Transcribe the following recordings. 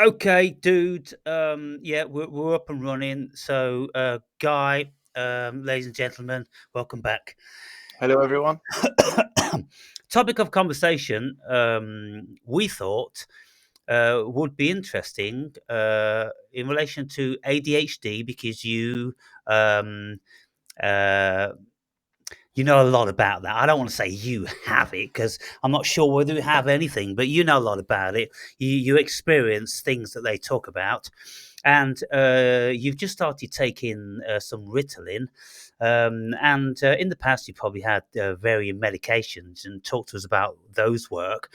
Okay, dude. Yeah, we're up and running. So, Guy, ladies and gentlemen, welcome back. Hello, everyone. Topic of conversation. We thought would be interesting in relation to ADHD because um, uh, you know a lot about that. I don't want to say you have it because I'm not sure whether you have anything, but you know a lot about it. You experience things that they talk about, and you've just started taking some Ritalin. And in the past, you probably had varying medications and talked to us about those work.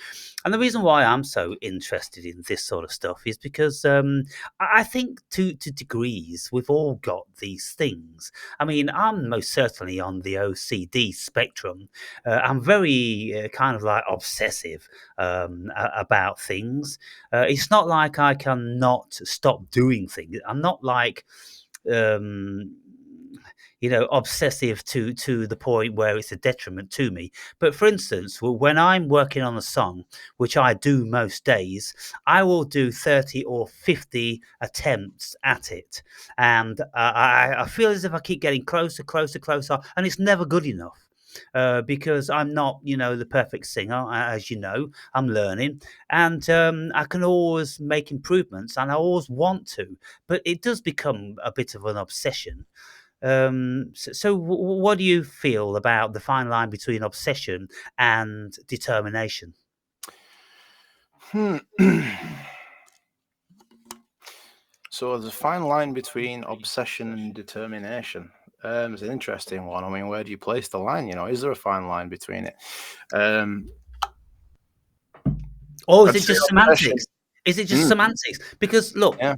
And the reason why I'm so interested in this sort of stuff is because I think to degrees, we've all got these things. I mean, I'm most certainly on the OCD spectrum. I'm very kind of like obsessive about things. It's not like I can not stop doing things. I'm not like um, obsessive to the point where it's a detriment to me. But for instance, when I'm working on a song, which I do most days, I will do 30 or 50 attempts at it, and I feel as if I keep getting closer, closer, closer, and it's never good enough. Because I'm not, the perfect singer, as you know, I'm learning, and I can always make improvements, and I always want to, but it does become a bit of an obsession. So what do you feel about the fine line between obsession and determination? Hmm. So there's a fine line between obsession and determination. It's an interesting one. I mean, where do you place the line? Is there a fine line between it? Um, Or is I'd it say just obsession. semantics? Is it just Mm, semantics? Because look, yeah.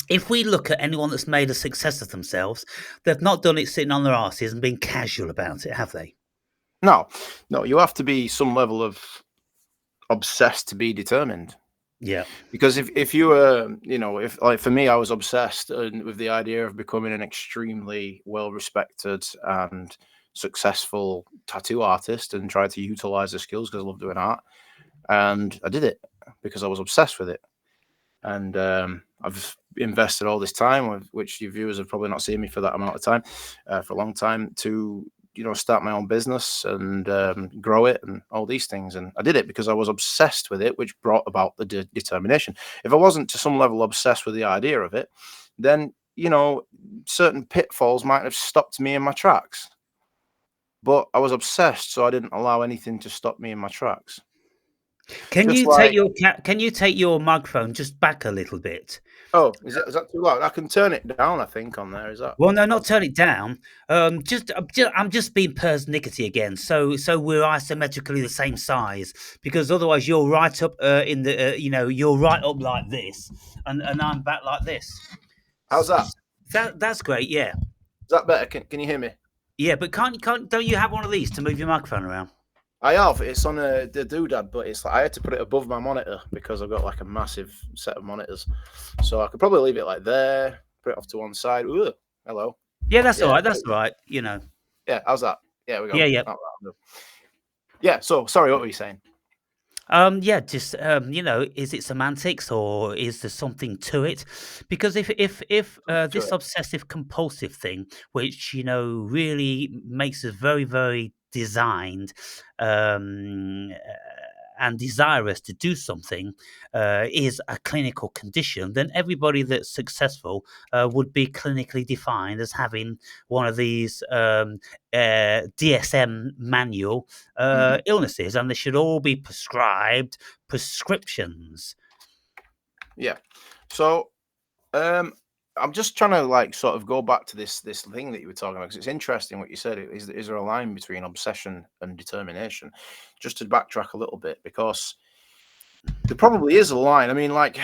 if we look at anyone that's made a success of themselves, they've not done it sitting on their asses and been casual about it, have they? No, no. You have to be some level of obsessed to be determined. Yeah. Because if you were, if like for me, I was obsessed with the idea of becoming an extremely well respected and successful tattoo artist and tried to utilize the skills because I love doing art. And I did it because I was obsessed with it. And I've invested all this time, which your viewers have probably not seen me for that amount of time, for a long time, to start my own business and grow it and all these things. And I did it because I was obsessed with it, which brought about the determination. If I wasn't to some level obsessed with the idea of it, then certain pitfalls might have stopped me in my tracks. But I was obsessed, so I didn't allow anything to stop me in my tracks. Can Just you take like, your can you take your microphone just back a little bit? oh, is that too loud? I can turn it down, I think, on there. Is that? Well, no, not turn it down. I'm just being persnickety again. So we're isometrically the same size because otherwise you're right up in the you're right up like this, and I'm back like this. How's that? That's great. Yeah, Is that better? Can you hear me? yeah. But can't don't you have one of these to move your microphone around? I have. It's on the doodad, but it's like I had to put it above my monitor because I've got like a massive set of monitors. So I could probably leave it like there, put it off to one side. Ooh, hello. Yeah, that's all Yeah. right. That's all right. You know. Yeah. How's that? Yeah, we Yeah, go. yeah. Yeah. So sorry, what were you saying? Yeah, just is it semantics or is there something to it? Because if To this it. obsessive compulsive thing, which really makes us very very designed um, and desirous to do something, is a clinical condition, then everybody that's successful would be clinically defined as having one of these DSM manual Mhm. illnesses, and they should all be prescribed prescriptions. Yeah. So um, I'm just trying to like sort of go back to this thing that you were talking about because it's interesting what you said. Is there a line between obsession and determination? Just to backtrack a little bit because there probably is a line. I mean, like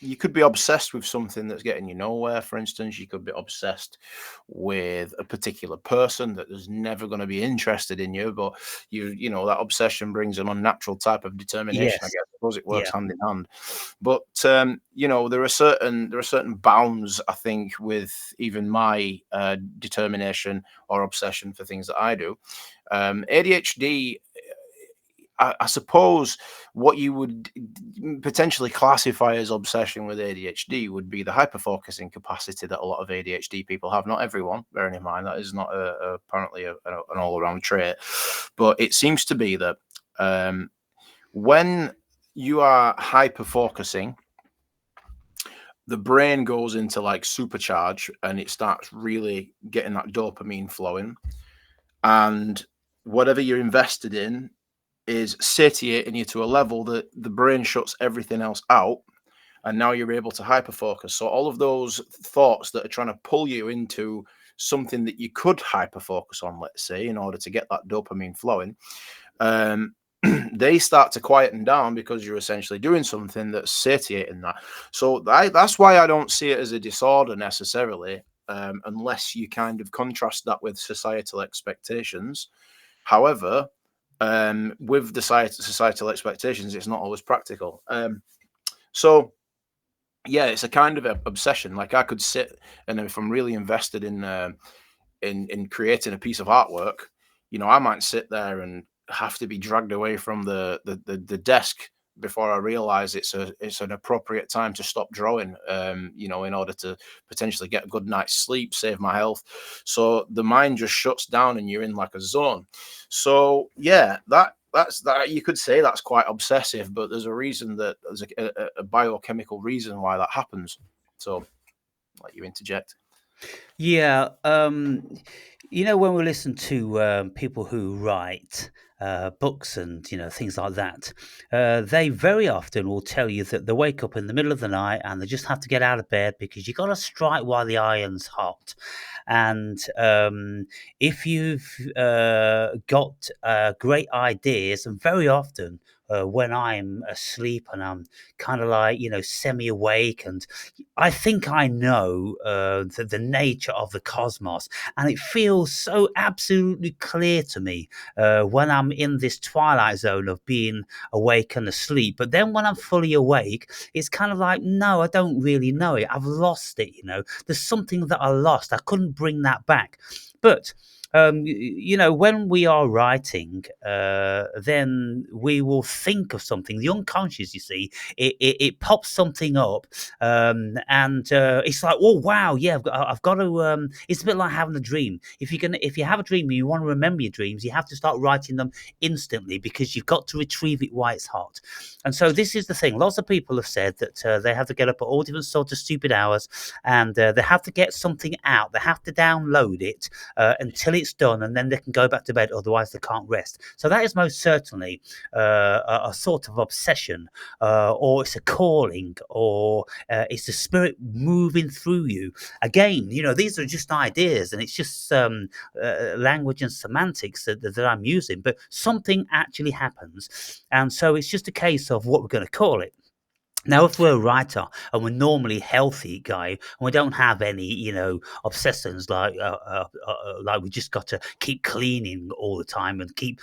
you could be obsessed with something that's getting you nowhere. For instance, you could be obsessed with a particular person that is never going to be interested in you, but that obsession brings an unnatural type of determination. I Yes. guess I suppose it works Yeah. hand in hand. But there are certain bounds. I think with even my determination or obsession for things that I do, ADHD. I suppose what you would potentially classify as obsession with ADHD would be the hyperfocusing capacity that a lot of ADHD people have. Not everyone, bearing in mind that is not apparently an all-around trait, but it seems to be that when you are hyperfocusing, the brain goes into like supercharge and it starts really getting that dopamine flowing, and whatever you're invested in is satiating you to a level that the brain shuts everything else out, and now you're able to hyperfocus. So all of those thoughts that are trying to pull you into something that you could hyperfocus on, let's say, in order to get that dopamine flowing, they start to quieten down because you're essentially doing something that's satiating that. So that's why I don't see it as a disorder necessarily, unless you kind of contrast that with societal expectations. However, with the societal expectations, it's not always practical. So yeah, it's a kind of obsession. Like I could sit, and if I'm really invested in creating a piece of artwork, I might sit there and have to be dragged away from the desk before I realize it's an appropriate time to stop drawing, in order to potentially get a good night's sleep, save my health. So the mind just shuts down and you're in like a zone. So yeah, that's you could say that's quite obsessive, but there's a reason, that there's a biochemical reason why that happens. So let you interject. Yeah, when we listen to people who write books and things like that, they very often will tell you that they wake up in the middle of the night and they just have to get out of bed because you got to strike while the iron's hot. And if you've got great ideas, and very often when I'm asleep and I'm kind of like semi-awake, and I think I know the nature of the cosmos, and it feels so absolutely clear to me when I'm in this twilight zone of being awake and asleep. But then when I'm fully awake, it's kind of like, no, I don't really know it. I've lost it. There's something that I lost. I couldn't bring that back. But when we are writing, then we will think of something. The unconscious, you see, it pops something up, and it's like, oh wow, yeah, I've got to. It's a bit like having a dream. If you have a dream and you want to remember your dreams, you have to start writing them instantly because you've got to retrieve it while it's hot. And so this is the thing. Lots of people have said that they have to get up at all different sorts of stupid hours, and they have to get something out. They have to download it until it's done, and then they can go back to bed. Otherwise, they can't rest. So that is most certainly a sort of obsession, or it's a calling, or it's the spirit moving through you. Again, these are just ideas, and it's just language and semantics that I'm using, but something actually happens. And so it's just a case of what we're going to call it. Now, if we're a writer and we're normally healthy guy, and we don't have any, obsessions like we just got to keep cleaning all the time and keep,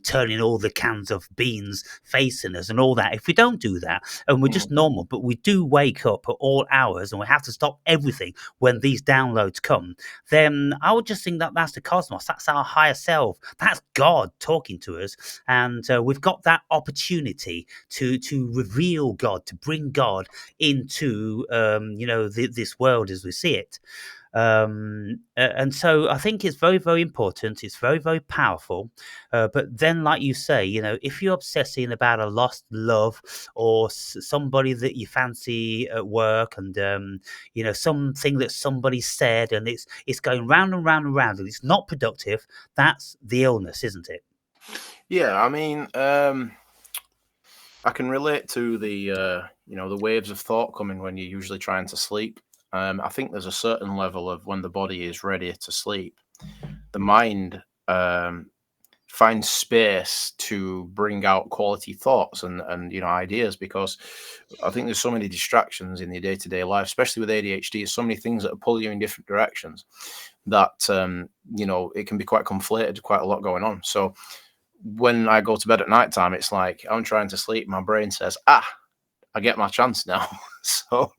turning all the cans of beans facing us and all that. If we don't do that and we're just normal, but we do wake up at all hours and we have to stop everything when these downloads come, then I would just think that that's the cosmos. That's our higher self. That's God talking to us, and we've got that opportunity to reveal God, to bring God into this world as we see it. And so I think it's very, very important. It's very, very powerful. But then, like you say, if you're obsessing about a lost love or somebody that you fancy at work, and something that somebody said, and it's going round and round and round, and it's not productive, that's the illness, isn't it? Yeah, I mean, I can relate to the waves of thought coming when you're usually trying to sleep. I think there's a certain level of when the body is ready to sleep, the mind finds space to bring out quality thoughts and ideas, because I think there's so many distractions in your day-to-day life, especially with ADHD. There's so many things that pull you in different directions that it can be quite conflated, quite a lot going on. So when I go to bed at night time, it's like I'm trying to sleep. My brain says, I get my chance now. So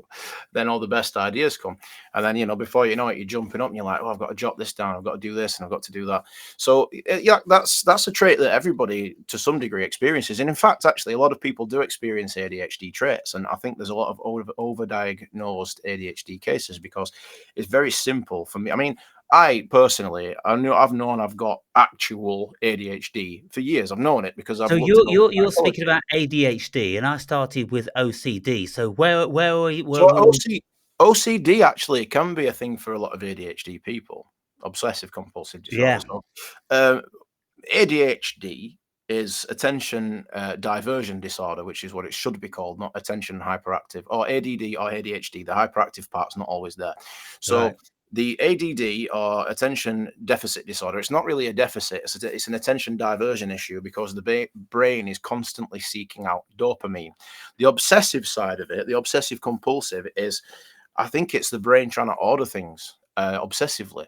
then all the best ideas come. And then, before you know it, you're jumping up and you're like, oh, I've got to jot this down. I've got to do this and I've got to do that. So yeah, that's a trait that everybody to some degree experiences. And in fact, actually, a lot of people do experience ADHD traits. And I think there's a lot of overdiagnosed ADHD cases because it's very simple for me. I mean, I personally, I've known I've got actual ADHD for years. I've known it because I've So looked it up in you're speaking psychology. about ADHD, and I started with OCD. So where are you? So OCD actually can be a thing for a lot of ADHD people, obsessive compulsive disorder. Yeah, So uh, ADHD is attention diversion disorder, which is what it should be called, not attention hyperactive, or ADD or ADHD. The hyperactive part's not always there. right. So the ADD or attention deficit disorder, it's not really a deficit, it's an attention diversion issue because the brain is constantly seeking out dopamine. The obsessive side of it, the obsessive compulsive, is I think it's the brain trying to order things obsessively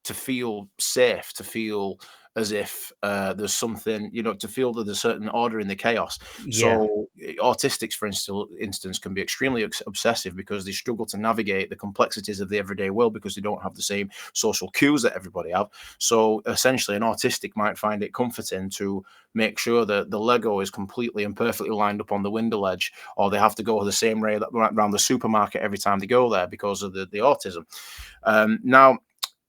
to feel safe, to feel as if there's something, to feel that there's certain order in the chaos. Yeah, So autistics, for instance, can be extremely obsessive because they struggle to navigate the complexities of the everyday world because they don't have the same social cues that everybody have. So essentially, an autistic might find it comforting to make sure that the Lego is completely and perfectly lined up on the window ledge, or they have to go the same way around the supermarket every time they go there because of the autism. Now,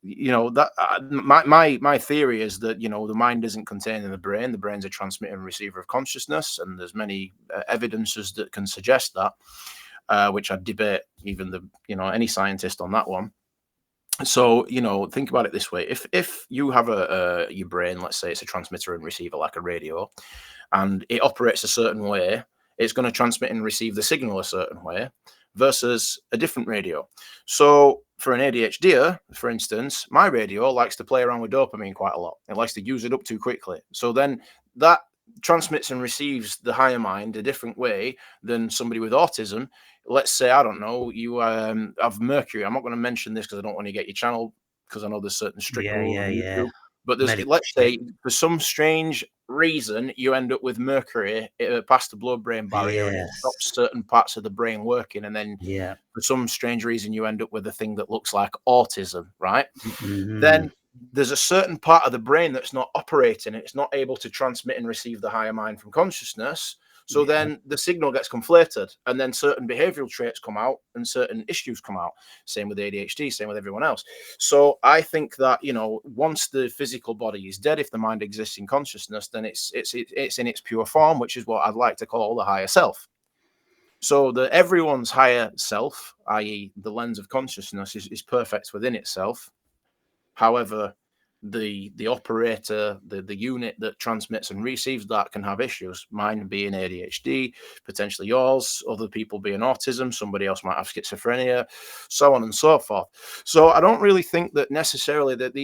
that my theory is that the mind isn't contained in the brain. The brain's a transmitter and receiver of consciousness, and there's many evidences that can suggest that, which I debate even any scientist on that one. So think about it this way: if you have your brain, let's say it's a transmitter and receiver like a radio, and it operates a certain way, it's going to transmit and receive the signal a certain way versus a different radio. So for an ADHDer, for instance, my radio likes to play around with dopamine quite a lot. It likes to use it up too quickly. So then that transmits and receives the higher mind a different way than somebody with autism. Let's say, I don't know, you have mercury. I'm not going to mention this because I don't want to get your channel, because I know there's certain strict rules on yeah. YouTube. But Medical let's shit. say for some strange reason you end up with mercury past the blood-brain barrier, and it Yes. stops certain parts of the brain working, and then Yeah. for some strange reason you end up with a thing that looks like autism, right? Mhm. Then there's a certain part of the brain that's not operating. It's not able to transmit and receive the higher mind from consciousness. So Yeah. then the signal gets conflated, and then certain behavioral traits come out and certain issues come out. Same with ADHD, same with everyone else. So I think that once the physical body is dead, if the mind exists in consciousness, then it's in its pure form, which is what I'd like to call the higher self. So that everyone's higher self, i.e., the lens of consciousness, is perfect within itself. However, the operator, the unit that transmits and receives that can have issues. Mine being ADHD, potentially yours, other people being autism, somebody else might have schizophrenia, so on and so forth. So I don't really think that necessarily that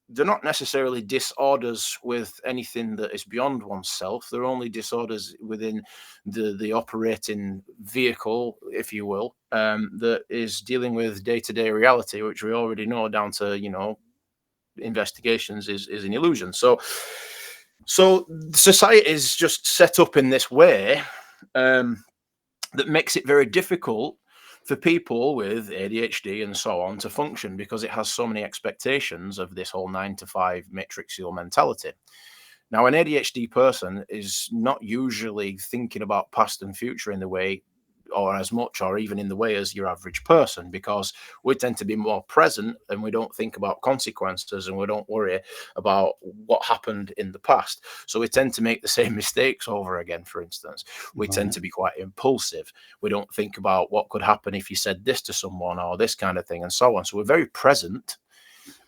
they're not necessarily disorders with anything that is beyond oneself. They're only disorders within the operating vehicle, if you will, that is dealing with day-to-day reality, which we already know down to investigations is an illusion. So society is just set up in this way that makes it very difficult for people with ADHD and so on to function, because it has so many expectations of this whole 9 to 5 matrixial mentality. Now, an ADHD person is not usually thinking about past and future in the way, or as much, or even in the way as your average person, because we tend to be more present and we don't think about consequences and we don't worry about what happened in the past. So we tend to make the same mistakes over again, for instance. We tend Right. to be quite impulsive. We don't think about what could happen if you said this to someone or this kind of thing and so on. So we're very present.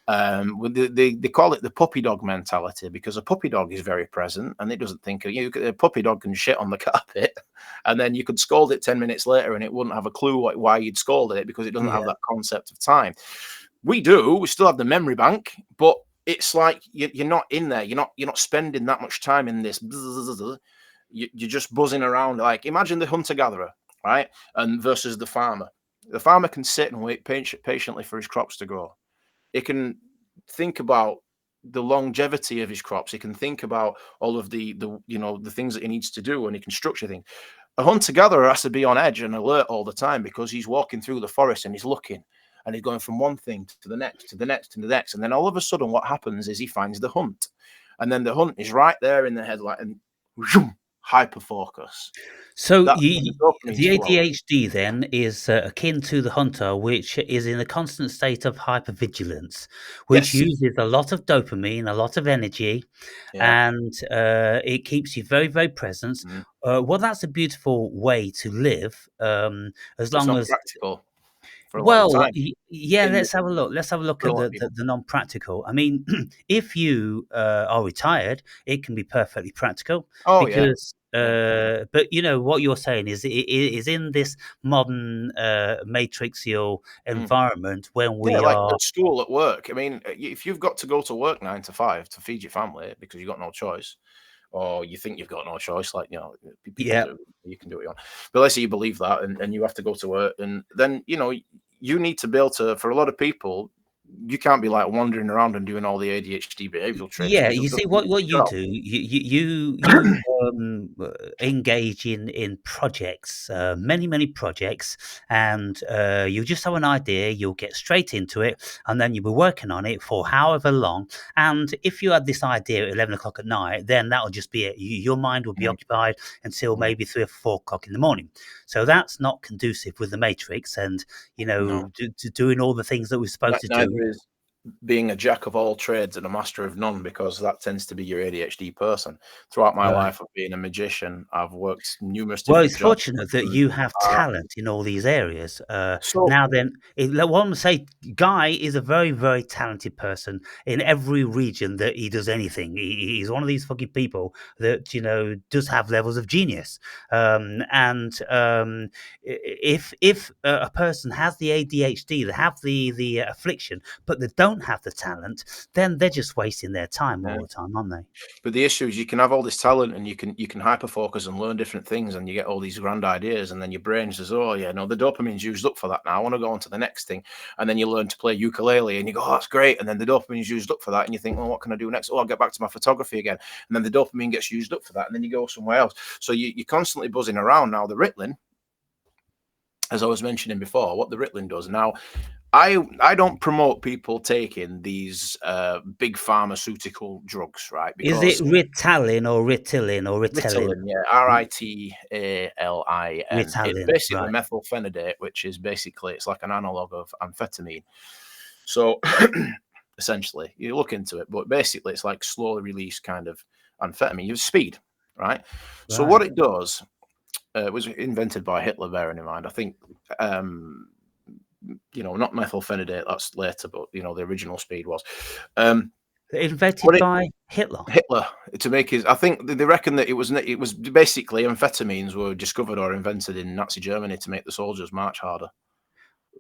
They call it the puppy dog mentality, because a puppy dog is very present and it doesn't think a puppy dog can shit on the carpet and then you could scold it 10 minutes later and it wouldn't have a clue why you'd scolded it, because it doesn't have Yeah. that concept of time. We still have the memory bank, but it's like you're not in there. You're not spending that much time in this. You're just buzzing around. Like, imagine the hunter gatherer, right, and versus the farmer. The farmer can sit and wait patiently for his crops to grow. It can think about the longevity of his crops. He can think about all of the things that he needs to do, and he can structure things. A hunter-gatherer has to be on edge and alert all the time because he's walking through the forest and he's looking and he's going from one thing to the next, to the next, to the next. And then all of a sudden, what happens is he finds the hunt. And then the hunt is right there in the headlight and zoom, hyper focus. So That's when the dopamine's the flowing. ADHD then is akin to the hunter, which is in a constant state of hypervigilance, which Yes. uses a lot of dopamine, a lot of energy, Yeah. and it keeps you very, very present. Mm. Well, that's a beautiful way to live, as It's long not as practical for a lot of the well, time yeah, in let's have a look. Let's have a look for a at lot of the people. non-practical. I mean, if you are retired, it can be perfectly practical Oh yeah. because, Yeah. but you know what you're saying is in this modern matrixial Mm. environment when Yeah, we like are. at school, at work. I mean, if you've got to go to work 9 to 5 to feed your family because you've got no choice, or you think you've got no choice, like people Yeah, do, you can do what you want. But let's say you believe that, and you have to go to work, and then you need to be able to. For a lot of people, you can't be like wandering around and doing all the ADHD behavioral traits yeah, because you've you got see to do what your you job. do. Engage in projects, many projects, and you just have an idea. You'll get straight into it, and then you'll be working on it for however long. And if you had this idea at 11 o'clock at night, then that'll just be it. Your mind will be Mm, occupied until mm, maybe 3 or 4 o'clock in the morning. So that's not conducive with the matrix, and no, doing all the things that we're supposed to do. neither is being a jack of all trades and a master of none, because that tends to be your ADHD person. Throughout my Right. life of being a magician, I've worked numerous Well, different it's jobs. fortunate that And, you have uh, talent in all these areas. so Now then, what I'm gonna say, Guy is a very, very talented person in every region that he does anything. He's one of these fucking people that does have levels of genius. And if a person has the ADHD, they have the affliction, but they don't have the talent, then they're just wasting their time yeah. all the time, aren't they? But the issue is you can have all this talent and you can hyper focus and learn different things and you get all these grand ideas and then your brain says, oh yeah, no, the dopamine's used up for that now. I want to go on to the next thing. And then you learn to play ukulele and you go, oh, that's great. And then the dopamine's used up for that. And you think, well, what can I do next? Oh, I'll get back to my photography again. And then the dopamine gets used up for that. And then you go somewhere else. So you're constantly buzzing around. Now the Ritalin, as I was mentioning before, what the Ritalin does now, I don't promote people taking these big pharmaceutical drugs, right? Is it Because Ritalin or Ritalin or Ritalin? Ritalin, yeah, Ritalin. It's Ritalin, basically right. methylphenidate, which is basically it's like an analog of amphetamine. So essentially, you look into it, but basically it's like slowly released kind of amphetamine. You speed, right? So what Right. it does, it was invented by Hitler, bearing in mind. I think not methylphenidate, that's later, but the original speed was. Invented What it by Hitler. Hitler to make his. I think they reckon that it was basically amphetamines were discovered or invented in Nazi Germany to make the soldiers march harder.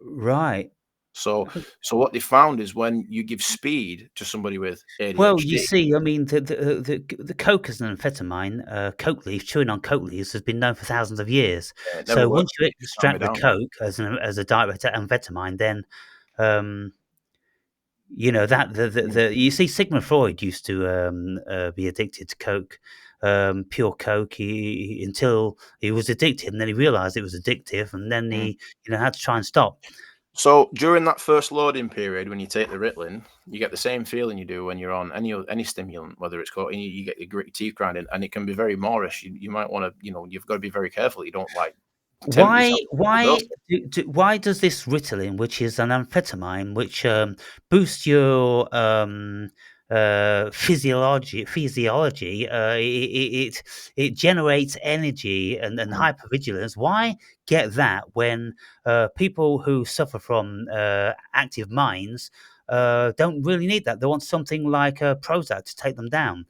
Right. So so what they found is when you give speed to somebody with Well, you ADHD, see, I mean, the coke as an amphetamine, coke leaf, chewing on coke leaves has been known for thousands of years. it never So works once you if you calm me extract the down. coke as a direct amphetamine, then um, that Mm. you see, Sigmund Freud used to be addicted to coke, pure coke, until he was addicted, and then he realised it was addictive, and then Mm. he had to try and stop. So during that first loading period, when you take the Ritalin, you get the same feeling you do when you're on any stimulant, whether it's called, you get your gritty teeth grinding, and it can be very Moorish. You might want to, you've got to be very careful. You don't like tempt Why yourself to why overdose. why does this Ritalin, which is an amphetamine, which boosts your physiology, it generates energy and Mm. hypervigilance. Why get that when people who suffer from active minds don't really need that? They want something like Prozac to take them down.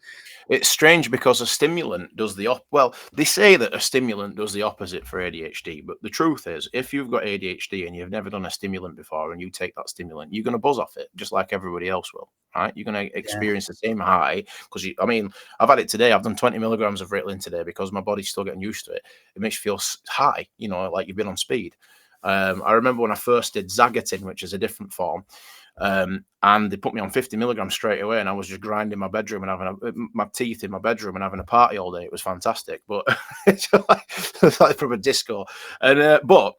It's strange because a stimulant does well, they say that a stimulant does the opposite for ADHD, but the truth is, if you've got ADHD and you've never done a stimulant before and you take that stimulant, you're going to buzz off it just like everybody else will, right? You're going to Yeah. experience the same high because I mean, I've had it today. I've done 20 milligrams of Ritalin today because my body's still getting used to it. It makes you feel high, like you've been on speed. I remember when I first did Zagatin, which is a different form. And they put me on 50 milligrams straight away, and I was just grinding my bedroom and having my teeth in my bedroom and having a party all day. It was fantastic, but it's like from a disco. And but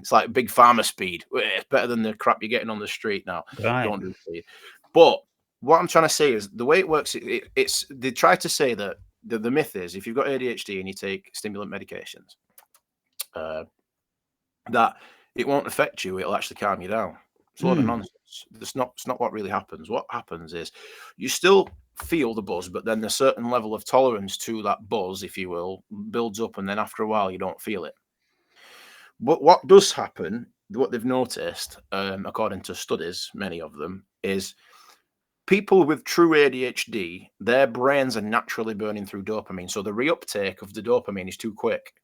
it's like big pharma speed. It's better than the crap you're getting on the street now. Right. Don't do speed. But what I'm trying to say is the way it works. It's they try to say that the myth is if you've got ADHD and you take stimulant medications, that it won't affect you. It'll actually calm you down. It's a lot of nonsense. It's not what really happens. What happens is you still feel the buzz, but then a certain level of tolerance to that buzz, if you will, builds up, and then after a while you don't feel it. But what does happen, what they've noticed, according to studies, many of them, is people with true ADHD, their brains are naturally burning through dopamine. So the reuptake of the dopamine is too quick.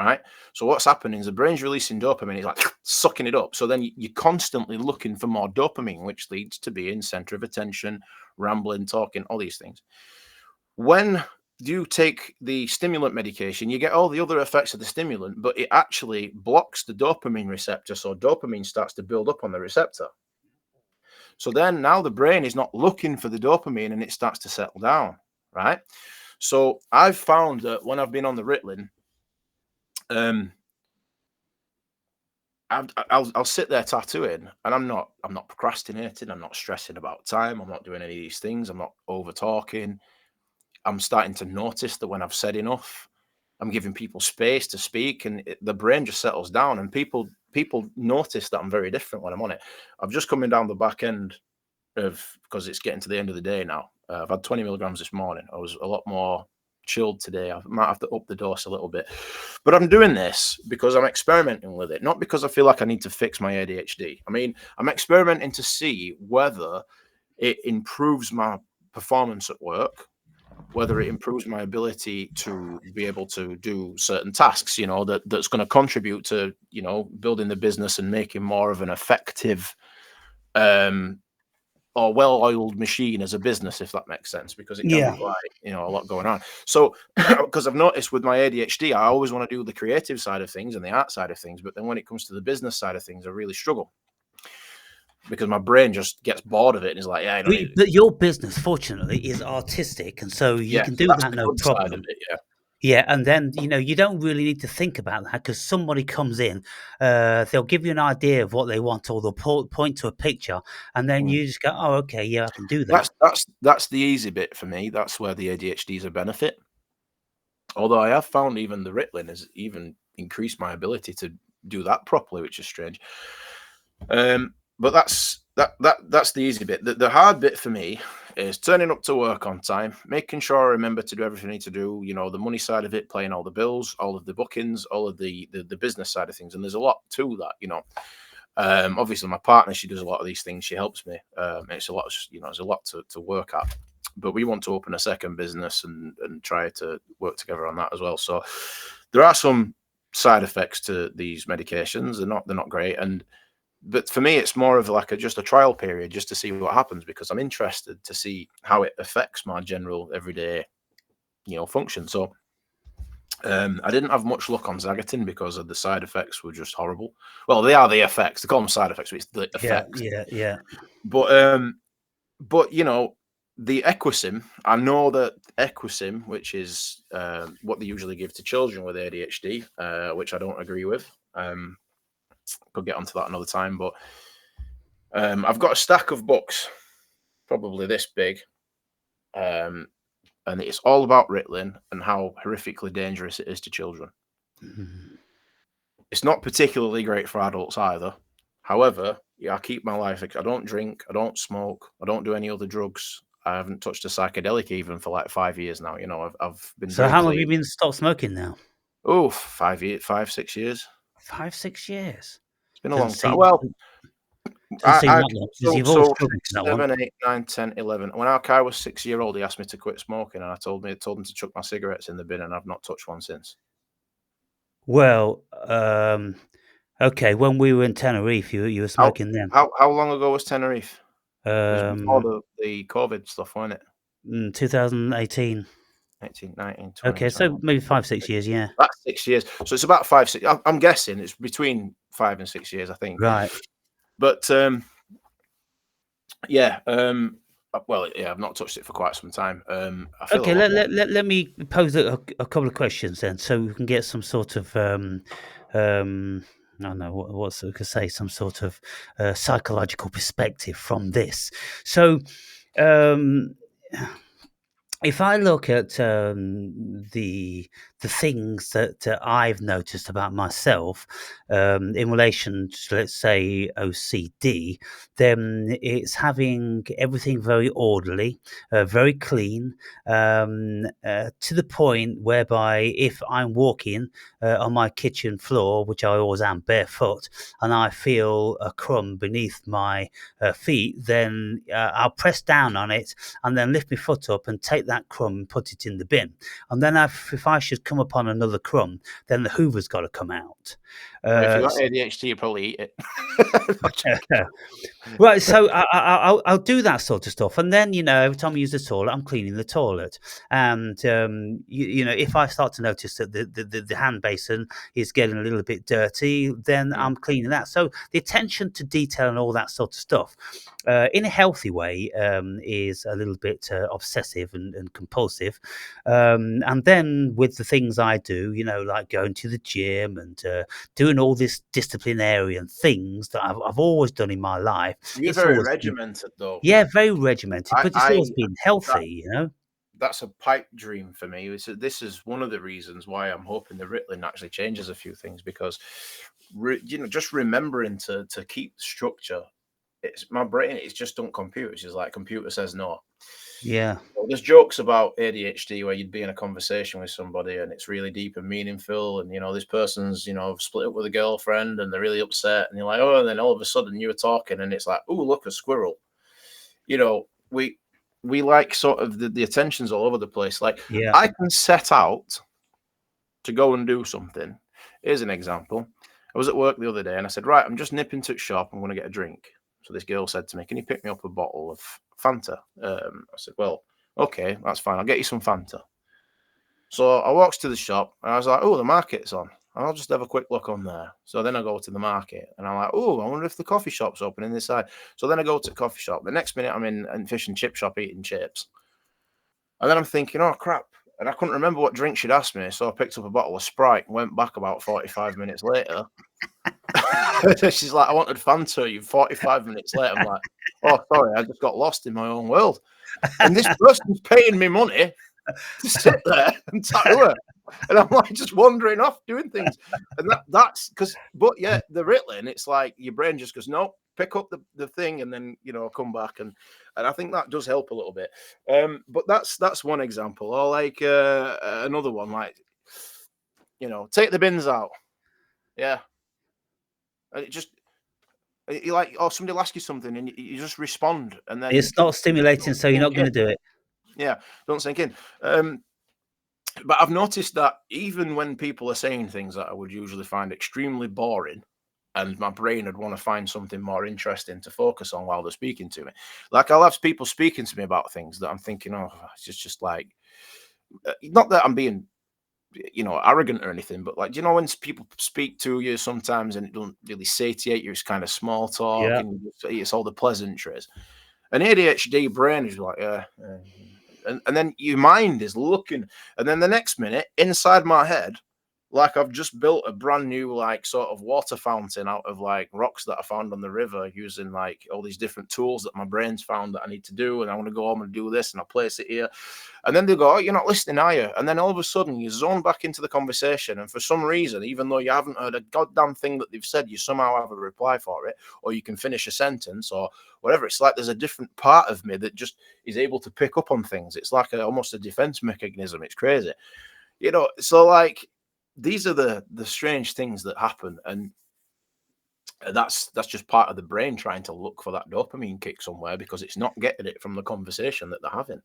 Right. So what's happening is the brain's releasing dopamine, it's like sucking it up. So then you're constantly looking for more dopamine, which leads to being center of attention, rambling, talking, all these things. When you take the stimulant medication, you get all the other effects of the stimulant, but it actually blocks the dopamine receptor. So dopamine starts to build up on the receptor. So then now the brain is not looking for the dopamine and it starts to settle down. Right. So I've found that when I've been on the Ritalin, I'll sit there tattooing, and I'm not procrastinating. I'm not stressing about time. I'm not doing any of these things. I'm not over talking. I'm starting to notice that when I've said enough, I'm giving people space to speak, and the brain just settles down. And people notice that I'm very different when I'm on it. I'm just coming down the back end because it's getting to the end of the day now. I've had 20 milligrams this morning. I was a lot more chilled today. I might have to up the dose a little bit, but I'm doing this because I'm experimenting with it, not because I feel like I need to fix my ADHD. I mean, I'm experimenting to see whether it improves my performance at work, whether it improves my ability to be able to do certain tasks, that's going to contribute to, building the business and making more of an effective or well-oiled machine as a business, if that makes sense, because it can be quite, a lot going on. So, because I've noticed with my ADHD, I always want to do the creative side of things and the art side of things, but then when it comes to the business side of things, I really struggle because my brain just gets bored of it and is like, yeah, But your business, fortunately, is artistic, and so you can do that no problem. Yeah, and then you don't really need to think about that because somebody comes in, they'll give you an idea of what they want, or they'll point to a picture, and then you just go, "Oh, okay, yeah, I can do that." That's the easy bit for me. That's where the ADHD is a benefit. Although I have found even the Ritalin has even increased my ability to do that properly, which is strange. But that's the easy bit. The hard bit for me is turning up to work on time, making sure I remember to do everything I need to do, the money side of it, paying all the bills, all of the bookings, all of the business side of things. And there's a lot to that, obviously my partner, she does a lot of these things. She helps me. It's a lot, there's a lot to work at, but we want to open a second business and try to work together on that as well. So there are some side effects to these medications. They're not great. But for me, it's more of like just a trial period just to see what happens, because I'm interested to see how it affects my general everyday, function. So I didn't have much luck on Zagatin because of the side effects were just horrible. Well, they are the effects. They call them side effects, but it's the effects. Yeah. But the Equisim, I know that Equisim, which is what they usually give to children with ADHD, which I don't agree with. Could get onto that another time, but I've got a stack of books, probably this big, and it's all about Ritalin and how horrifically dangerous it is to children. Mm-hmm. It's not particularly great for adults either. However, I keep my life. I don't drink, I don't smoke, I don't do any other drugs. I haven't touched a psychedelic even for like 5 years now. I've been. So how long have you been stopped smoking now? Oh, 5 years, 5, 6 years. 5, 6 years. It's been a long time. Well, I so 7, 8, 9, 10, 11. When our Kai was 6-year-old, he asked me to quit smoking, and I told him to chuck my cigarettes in the bin, and I've not touched one since. Well, okay. When we were in Tenerife, you were smoking then. How long ago was Tenerife? It was before the COVID stuff, wasn't it? 2018. 18, 19, 20. Okay, so maybe 5, 6 years, yeah. That's 6 years. So it's about 5, 6. I'm guessing it's between 5 and 6 years, I think. Right. But Yeah. Well, yeah, I've not touched it for quite some time. I feel a Okay, lot let more. let me pose a couple of questions then, so we can get some sort of I don't know what's I could say, some sort of psychological perspective from this. So, um, if I look at the things that I've noticed about myself in relation to, let's say, OCD, then it's having everything very orderly, very clean, to the point whereby if I'm walking on my kitchen floor, which I always am barefoot, and I feel a crumb beneath my feet, then I'll press down on it and then lift my foot up and take that crumb and put it in the bin. And then if I should come upon another crumb, then the Hoover's got to come out. If you Uh, got ADHD, you probably eat it. Not joking. Right, so I'll do that sort of stuff, and then every time I use the toilet, I'm cleaning the toilet, and if I start to notice that the hand basin is getting a little bit dirty, then Mm. I'm cleaning that. So the attention to detail and all that sort of stuff, in a healthy way, is a little bit obsessive and compulsive, and then with the things I do, like going to the gym and doing all this disciplinarian things that I've always done in my life. You're It's very always been, regimented, though. yeah, very regimented, but it's I always been that healthy. that's a pipe dream for me. This is one of the reasons why I'm hoping the Ritalin actually changes a few things, because just remembering to keep structure. It's my brain. It's just don't compute. It's just like computer says no. Yeah, Well, there's jokes about ADHD where you'd be in a conversation with somebody and it's really deep and meaningful, and this person's split up with a girlfriend and they're really upset, and you're like, oh, and then all of a sudden you were talking and it's like, oh, look, a squirrel. You know, we like sort of the attention's all over the place. Like, yeah. I can set out to go and do something. Here's an example. I was at work the other day and I said, right, I'm just nipping to the shop. I'm going to get a drink. So this girl said to me, can you pick me up a bottle of Fanta? I said, well, okay, that's fine. I'll get you some Fanta. So I walks to the shop and I was like, oh, the market's on. I'll just have a quick look on there. So then I go to the market and I'm like, oh, I wonder if the coffee shop's open in this side. So then I go to the coffee shop. The next minute I'm in fish and chip shop eating chips. And then I'm thinking, oh, crap. And I couldn't remember what drink she'd asked me. So I picked up a bottle of Sprite and went back about 45 minutes later. She's like, I wanted Fanta. You 45 minutes later. I'm like, oh, sorry, I just got lost in my own world. And this person's paying me money to sit there and tattoo her. And I'm like just wandering off doing things. And that's because, but yeah, the Ritalin, it's like your brain just goes, no, pick up the thing and then, come back. And I think that does help a little bit. But that's one example. Or like another one, like, take the bins out. Yeah. And it just, you like, or somebody will ask you something and you just respond and then It's not stimulating, don't so you're sink not going in. to do it. Yeah, don't sink in. But I've noticed that even when people are saying things that I would usually find extremely boring, and my brain would want to find something more interesting to focus on while they're speaking to me. Like, I'll have people speaking to me about things that I'm thinking, oh, it's just like, not that I'm being, arrogant or anything, but like, when people speak to you sometimes and it doesn't really satiate you, it's kind of small talk Yeah. and it's all the pleasantries. An ADHD brain is like, and then your mind is looking, and then the next minute, inside my head, like I've just built a brand new like sort of water fountain out of like rocks that I found on the river using like all these different tools that my brain's found that I need to do, and I want to go home and do this, and I'll place it here. And then they go, oh, you're not listening, are you? And then all of a sudden you zone back into the conversation, and for some reason, even though you haven't heard a goddamn thing that they've said, you somehow have a reply for it, or you can finish a sentence or whatever. It's like there's a different part of me that just is able to pick up on things. It's like almost a defense mechanism. It's crazy. So like these are the strange things that happen, and that's just part of the brain trying to look for that dopamine kick somewhere because it's not getting it from the conversation that they're having.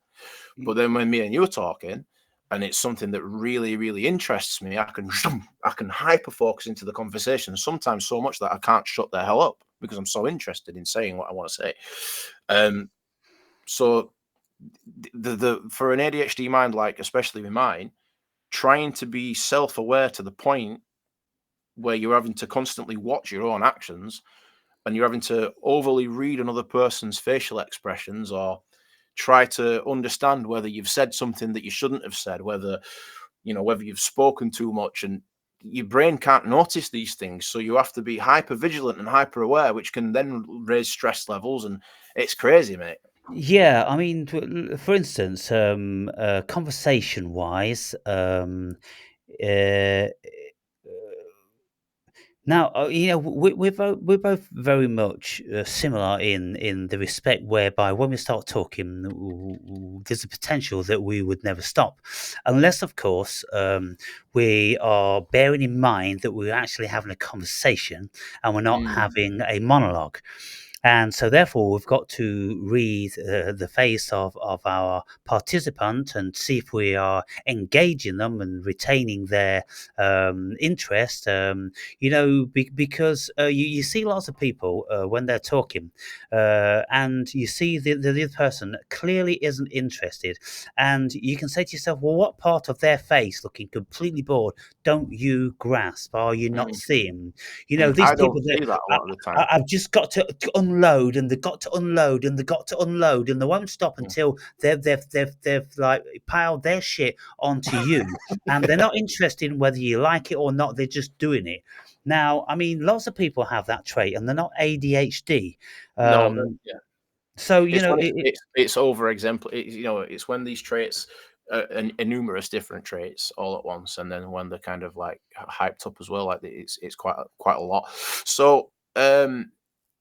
But then when me and you are talking and it's something that really, really interests me, I can hyper focus into the conversation, sometimes so much that I can't shut the hell up because I'm so interested in saying what I want to say. So the for an ADHD mind, like especially with mine, trying to be self-aware to the point where you're having to constantly watch your own actions and you're having to overly read another person's facial expressions or try to understand whether you've said something that you shouldn't have said, whether whether you've spoken too much, and your brain can't notice these things, so you have to be hyper vigilant and hyper aware, which can then raise stress levels, and it's crazy, mate. Yeah, I mean, for instance, conversation-wise, uh, now, we're both very much similar in the respect whereby when we start talking, there's a potential that we would never stop, unless, of course, we are bearing in mind that we're actually having a conversation and we're not Mm. having a monologue. And so, therefore, we've got to read the face of our participant and see if we are engaging them and retaining their interest. Because you see lots of people when they're talking, and you see the other person clearly isn't interested, and you can say to yourself, well, what part of their face, looking completely bored, don't you grasp? Are you not Mm. seeing? These I people don't that see that a lot of the time. I've just got to unload, and they've got to unload, and they've got to unload, and they won't stop Mm. until they've like piled their shit onto you, and they're not interested in whether you like it or not. They're just doing it. Now, I mean, lots of people have that trait, and they're not ADHD. No, Um, yeah. so It's when it's over exemplar. It's when these traits are numerous different traits all at once, and then when they're kind of like hyped up as well, like it's quite a lot. So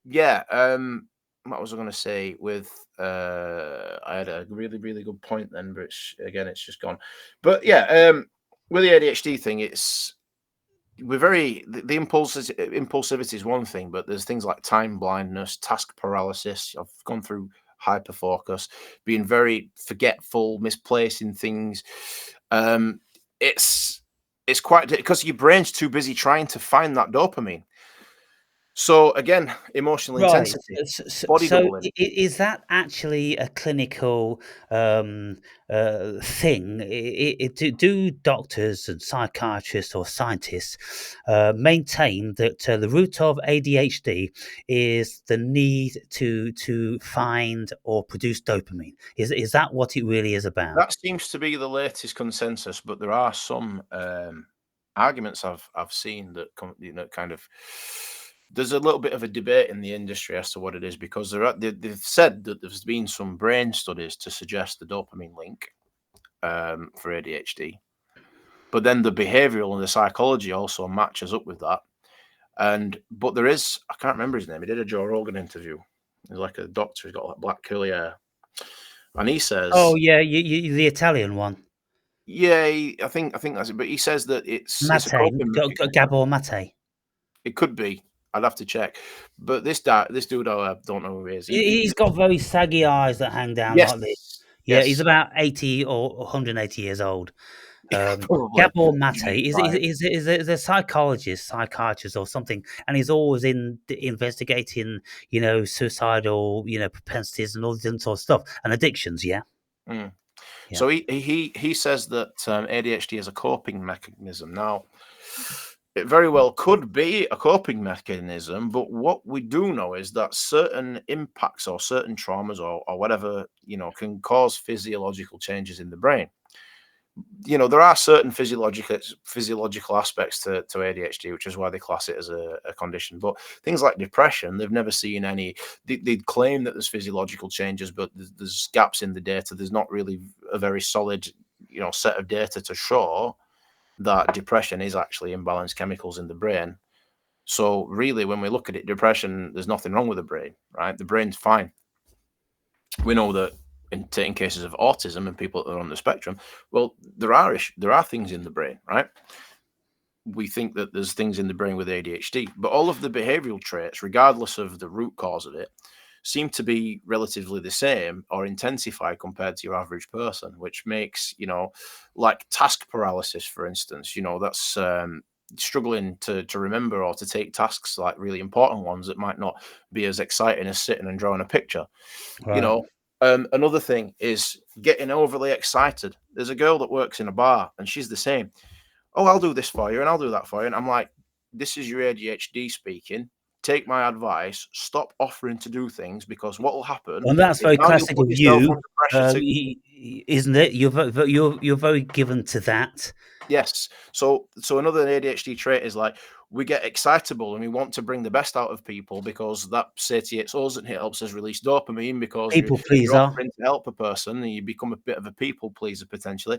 yeah, what was I going to say? With I had a really good point then, but it's just gone. But yeah, with the ADHD thing, we're very the impulsivity is one thing, but there's things like time blindness, task paralysis. I've gone through hyper focus, being very forgetful, misplacing things. Um, it's it's quite because your brain's too busy trying to find that dopamine. So again, emotional Right. intensity, body So, doubling. is that actually a clinical um, thing? Do doctors and psychiatrists or scientists maintain that the root of ADHD is the need to find or produce dopamine? Is that what it really is about? That seems to be the latest consensus, but there are some arguments I've seen that kind of there's a little bit of a debate in the industry as to what it is, because they've said that there's been some brain studies to suggest the dopamine link for ADHD, but then the behavioural and the psychology also matches up with that. But there is, I can't remember his name. He did a Joe Rogan interview. He's like a doctor. He's got like black curly hair, and he Oh says, yeah, the Italian one, yeah, I think that's it. But he says that it's a Mate, coping mechanism. Gabor Mate. It could be. I'd have to check. But this dude, I don't know who he is. He's got very saggy eyes that hang down like this. Yes, Yeah, he's yes, about 80 or 180 years old. probably. Gabor Mate is, is, 105. is, is, a, is a psychologist, psychiatrist or something, and he's always investigating, suicidal, propensities and all this sort of stuff, and addictions, yeah? Mm. Yeah. So he says that ADHD is a coping mechanism. Now, it very well could be a coping mechanism, but what we do know is that certain impacts or certain traumas or whatever can cause physiological changes in the brain. There are certain physiological aspects to ADHD, which is why they class it as a condition. But things like depression, they've never seen any. They'd claim that there's physiological changes, but there's gaps in the data. There's not really a very solid, set of data to show that depression is actually imbalanced chemicals in the brain. So really, when we look at it, depression, there's nothing wrong with the brain, right? The brain's fine. We know that in cases of autism and people that are on the spectrum, well, there are things in the brain, right? We think that there's things in the brain with ADHD, but all of the behavioral traits, regardless of the root cause of it, seem to be relatively the same or intensified compared to your average person, which makes, like task paralysis, for instance, that's struggling to remember or to take tasks like really important ones that might not be as exciting as sitting and drawing a picture. you Right. know Another thing is getting overly excited. There's a girl that works in a bar and she's the same. Oh, I'll do this for you and I'll do that for you. And I'm like, this is your ADHD speaking. take my advice, stop offering to do things, because what will happen And that's is very now you'll classic put of yourself you, under pressure to. isn't it? You're very given to that. Yes. So another ADHD trait is like we get excitable and we want to bring the best out of people because that satiates us and it helps us release dopamine because People you're pleaser. offering to help a person and you become a bit of a people pleaser potentially.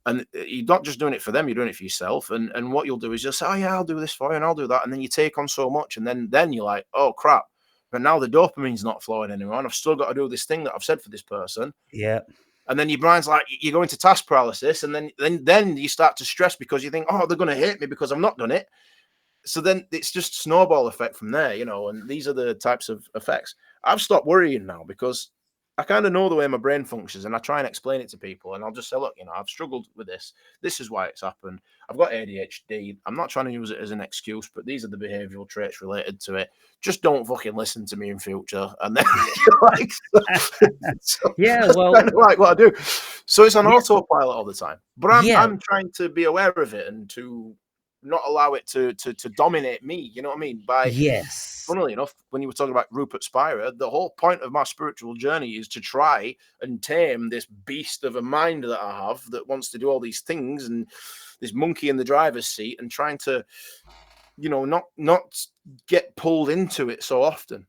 And you're not just doing it for them, you're doing it for yourself. And what you'll do is just say, oh yeah, I'll do this for you and I'll do that. And then you take on so much and then you're like, oh crap. But now the dopamine's not flowing anymore and I've still got to do this thing that I've said for this person. Yeah. And then your brain's like, you go into task paralysis, and then you start to stress because you think, oh, they're going to hate me because I've not done it. So then it's just snowball effect from there, and these are the types of effects. I've stopped worrying now because I kind of know the way my brain functions and I try and explain it to people. And I'll just say, look, I've struggled with this. This is why it's happened. I've got ADHD. I'm not trying to use it as an excuse, but these are the behavioral traits related to it. Just don't fucking listen to me in future. And then like, Yeah, that's well, kind of like what I do. So it's on yeah, autopilot all the time. But yeah, I'm trying to be aware of it and to not allow it to dominate me. You know what I mean? yes, Funnily enough, when you were talking about Rupert Spira, the whole point of my spiritual journey is to try and tame this beast of a mind that I have that wants to do all these things and this monkey in the driver's seat and trying to, not get pulled into it so often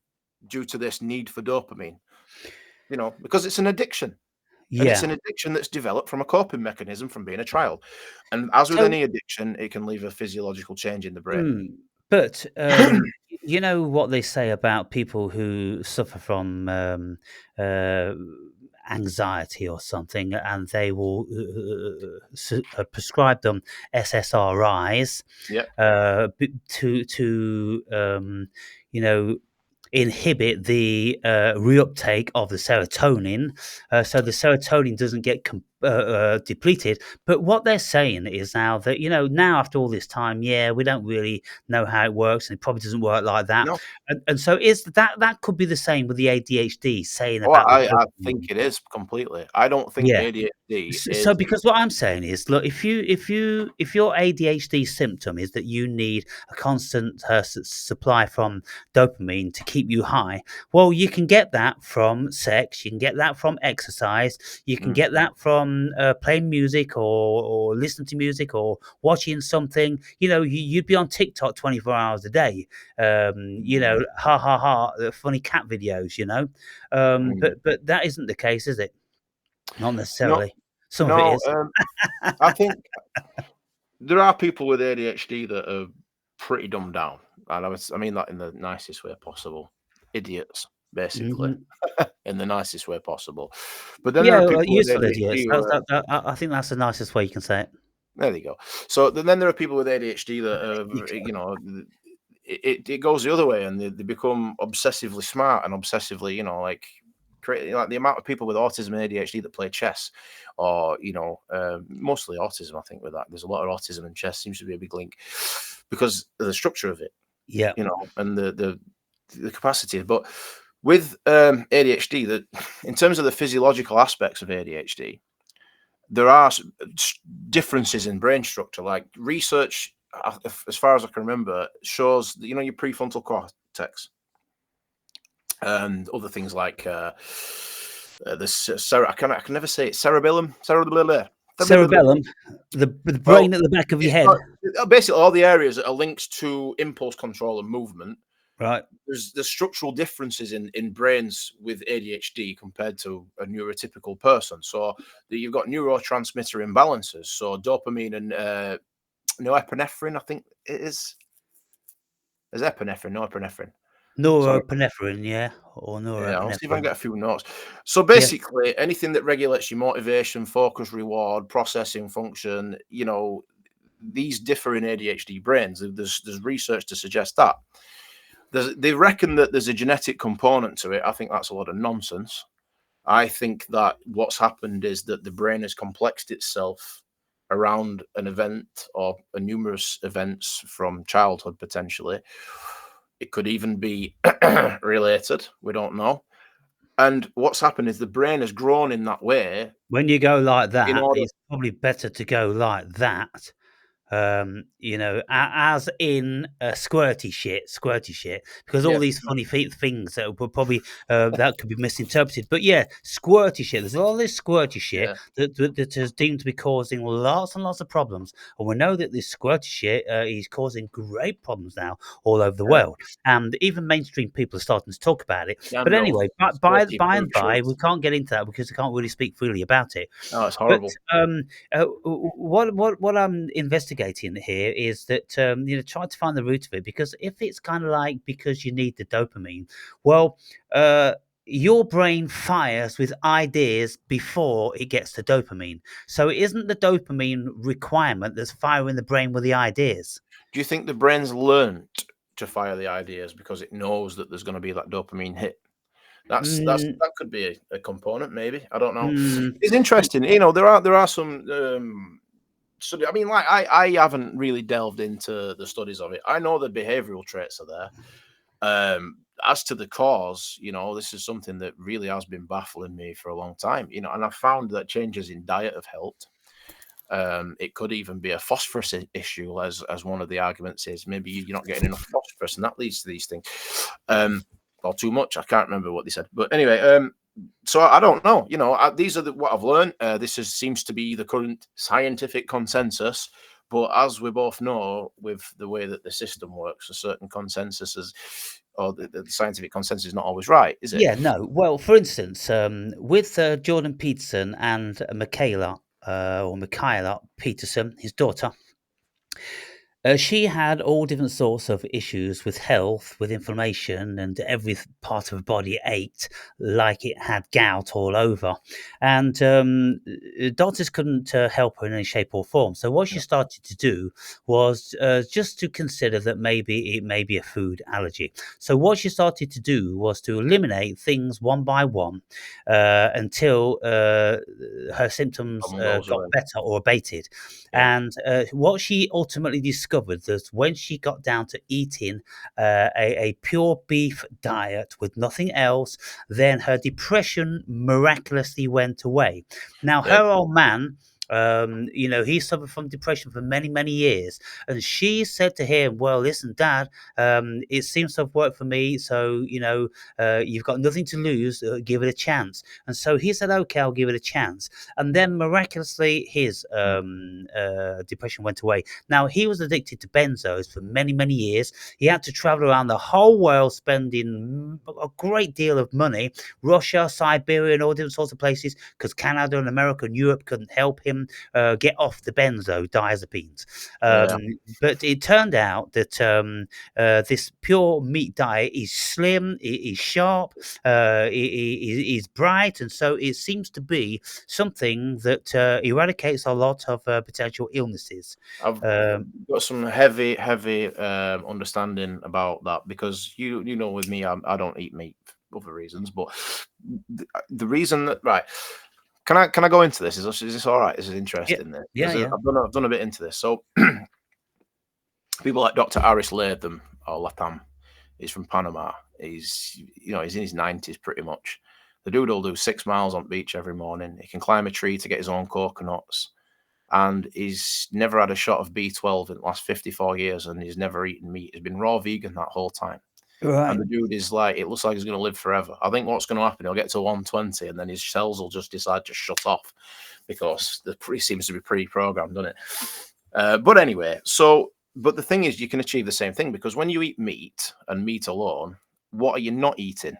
due to this need for dopamine, because it's an addiction. And it's yeah. an addiction that's developed from a coping mechanism from being a child. And as with So, any addiction, it can leave a physiological change in the brain. but you know what they say about people who suffer from uh, anxiety or something, and they will prescribe them SSRIs Yeah. to you know, inhibit the reuptake of the serotonin, so the serotonin doesn't get depleted. But what they're saying is now that, now after all this time, yeah, we don't really know how it works, and it probably doesn't work like that. No. And so is that could be the same with the ADHD, saying Oh, about the I think dopamine. it is completely. I don't think Yeah. ADHD So, is. because what I'm saying is, look, if your ADHD symptom is that you need a constant supply from dopamine to keep you high, well, you can get that from sex, you can get that from exercise, you can Mm, get that from playing music or listening to music or watching something. You'd be on TikTok 24 hours a day. mm, Ha ha ha, funny cat videos. mm. But that isn't the case, is it? Not No, necessarily. Some of it no. is. I think there are people with ADHD that are pretty dumbed down, and I mean that in the nicest way possible. Idiots, basically, Mhm. in the nicest way possible. But then there Yeah, are people with useful ADHD idiots. who That's are. I think that's the nicest way you can say it. There you go. So then there are people with ADHD that You are, go. it goes the other way and they become obsessively smart and obsessively, like like the amount of people with autism and ADHD that play chess, or mostly autism. I think with that, there's a lot of autism and chess seems to be a big link because of the structure of it, Yeah. and the capacity. But with ADHD, that in terms of the physiological aspects of ADHD, there are differences in brain structure. Like research, as far as I can remember, shows that, your prefrontal cortex and other things like I can never say it. Cerebellum. Cerebellum, the Well, brain at the back of your it's head, got basically all the areas that are linked to impulse control and movement. right? There's structural differences in brains with ADHD compared to a neurotypical person. So you've got neurotransmitter imbalances. So dopamine and norepinephrine, I think it is. Is epinephrine, norepinephrine? Sorry. Norepinephrine, yeah, or Yeah, I'll see if I can norepinephrine. get a few notes. So Yeah. basically, anything that regulates your motivation, focus, reward, processing function, these differ in ADHD brains. There's research to suggest that. They reckon that there's a genetic component to it. I think that's a lot of nonsense. I think that what's happened is that the brain has complexed itself around an event or a numerous events from childhood potentially. It could even be related. We don't know. And what's happened is the brain has grown in that way When you go like in that, order. it's probably better to go like that As in squirty shit, because all Yeah, these funny things that were probably that could be misinterpreted. But yeah, squirty shit. There's all this squirty shit yeah, that is deemed to be causing lots and lots of problems, and we know that this squirty shit is causing great problems now all over the yeah. world, and even mainstream people are starting to talk about it. But Scandal. anyway, Squirty by fruit and by, we shots. can't get into that because I can't really speak freely about it. Oh, it's But horrible. what I'm investigating here is that try to find the root of it, because if it's kind of like because you need the dopamine, well, uh, your brain fires with ideas before it gets to dopamine. So it isn't the dopamine requirement that's firing the brain with the ideas. Do you think the brain's learnt to fire the ideas because it knows that there's going to be that dopamine hit? Mm, That could be a component, maybe. I don't know. mm, It's y- interesting. There are some study. I mean, like I haven't really delved into the studies of it. I know the behavioural traits are there. As to the cause, this is something that really has been baffling me for a long time. And I found that changes in diet have helped. It could even be a phosphorus issue, as one of the arguments is. Maybe you're not getting enough phosphorus, and that leads to these things, or too much. I can't remember what they said, but anyway. So I don't know. These are what I've learned. Seems to be the current scientific consensus. But as we both know, with the way that the system works, a certain consensus is, or the scientific consensus is not always right, is it? yeah, no. Well, for instance, with Jordan Peterson and Michaela Peterson, his daughter. She had all different sorts of issues with health, with inflammation, and every part of her body ached like it had gout all over. And doctors couldn't help her in any shape or form. So what she Yeah. started to do was just to consider that maybe it may be a food allergy. So what she started to do was to eliminate things one by one until her symptoms Problem goes got away. better or abated. Yeah. And what she ultimately discovered that when she got down to eating a pure beef diet with nothing else, then her depression miraculously went away. Now, Yeah. her old man, he suffered from depression for many, many years. And she said to him, well, listen, Dad, it seems to have worked for me. So, you've got nothing to lose. Give it a chance. And so he said, okay, I'll give it a chance. And then miraculously, his Mm. depression went away. Now, he was addicted to benzos for many, many years. He had to travel around the whole world spending a great deal of money, Russia, Siberia, and all different sorts of places, because Canada and America and Europe couldn't help him get off the benzodiazepines. Yeah. But it turned out that this pure meat diet is slim, it is sharp, it is bright, and so it seems to be something that eradicates a lot of potential illnesses. I've Um, got some heavy understanding about that because with me, I don't eat meat for other reasons, but the reason that right. Can I go into this? Is this all right? This is yeah, interesting yeah, because yeah. I've done a bit into this. So people like Dr. Aris Latham or Latham, he's from Panama. He's in his 90s pretty much. The dude will do 6 miles on the beach every morning. He can climb a tree to get his own coconuts, and he's never had a shot of B12 in the last 54 years, and he's never eaten meat. He's been raw vegan that whole time. And Right. the dude is like, it looks like he's going to live forever. I think what's going to happen, he'll get to 120, and then his cells will just decide to shut off because he seems to be pre-programmed, doesn't it? But anyway, but the thing is, you can achieve the same thing because when you eat meat and meat alone, what are you not eating?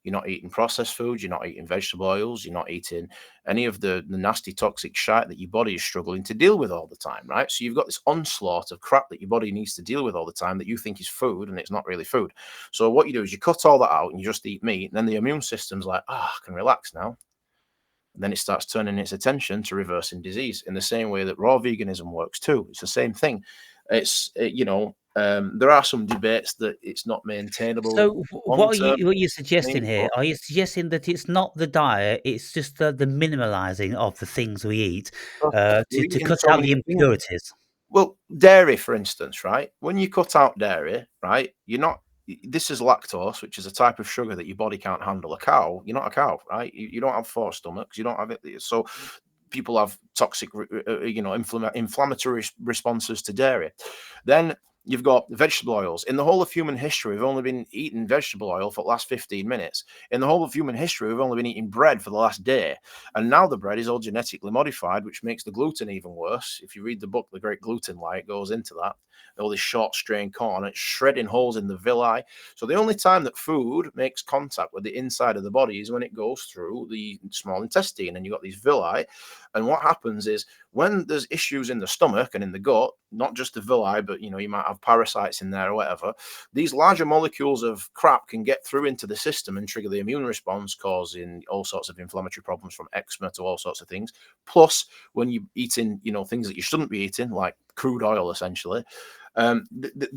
You're not eating processed foods. You're not eating vegetable oils. You're not eating any of the nasty toxic shit that your body is struggling to deal with all the time, right? So you've got this onslaught of crap that your body needs to deal with all the time that you think is food and it's not really food. So what you do is you cut all that out and you just eat meat. And then the immune system's like, I can relax now. And then it starts turning its attention to reversing disease in the same way that raw veganism works too. It's the same thing. There are some debates that it's not maintainable So, long term. what are you suggesting here? But Are you suggesting that it's not the diet; it's just the minimalising of the things we eat we're to eating cut so out the many things. impurities? Well, dairy, for instance, right? When you cut out dairy, right, you're not. This is lactose, which is a type of sugar that your body can't handle. A cow, you're not a cow, right? You don't have four stomachs. You don't have it. So people have toxic, inflammatory responses to dairy. Then you've got vegetable oils. In the whole of human history, we've only been eating vegetable oil for the last 15 minutes. In the whole of human history, we've only been eating bread for the last day. And now the bread is all genetically modified, which makes the gluten even worse. If you read the book, The Great Gluten Lie, it goes into that. All this short strain corn, it's shredding holes in the villi. So the only time that food makes contact with the inside of the body is when it goes through the small intestine, and you've got these villi. And what happens is when there's issues in the stomach and in the gut, not just the villi, but you might have parasites in there or whatever, these larger molecules of crap can get through into the system and trigger the immune response, causing all sorts of inflammatory problems from eczema to all sorts of things. Plus, when you're eating, things that you shouldn't be eating, like crude oil, essentially,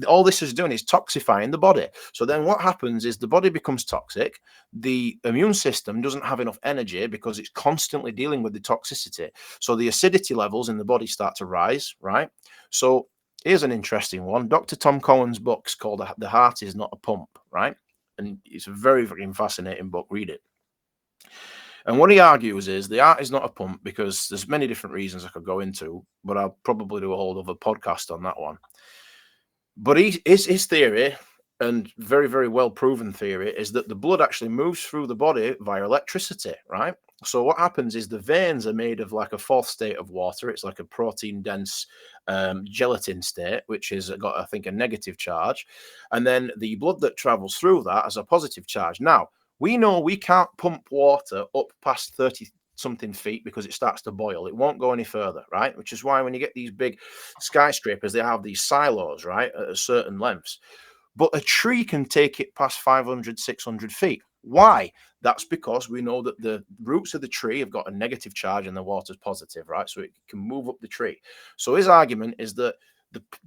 all this is doing is toxifying the body. So then what happens is the body becomes toxic. The immune system doesn't have enough energy because it's constantly dealing with the toxicity. So the acidity levels in the body start to rise, right? So here's an interesting one. Dr. Tom Cohen's book's called The Heart Is Not a Pump, right? And it's a very, very fascinating book. Read it. And what he argues is the heart is not a pump because there's many different reasons I could go into, but I'll probably do a whole other podcast on that one. But his theory, and very, very well proven theory, is that the blood actually moves through the body via electricity, right? So what happens is the veins are made of like a fourth state of water. It's like a protein dense gelatin state, which has got, I think, a negative charge. And then the blood that travels through that has a positive charge. Now, we know we can't pump water up past 30 something feet because it starts to boil. It won't go any further, right? Which is why when you get these big skyscrapers, they have these silos, right, at certain lengths. But a tree can take it past 500, 600 feet. Why? That's because we know that the roots of the tree have got a negative charge and the water's positive, right? So it can move up the tree. So his argument is that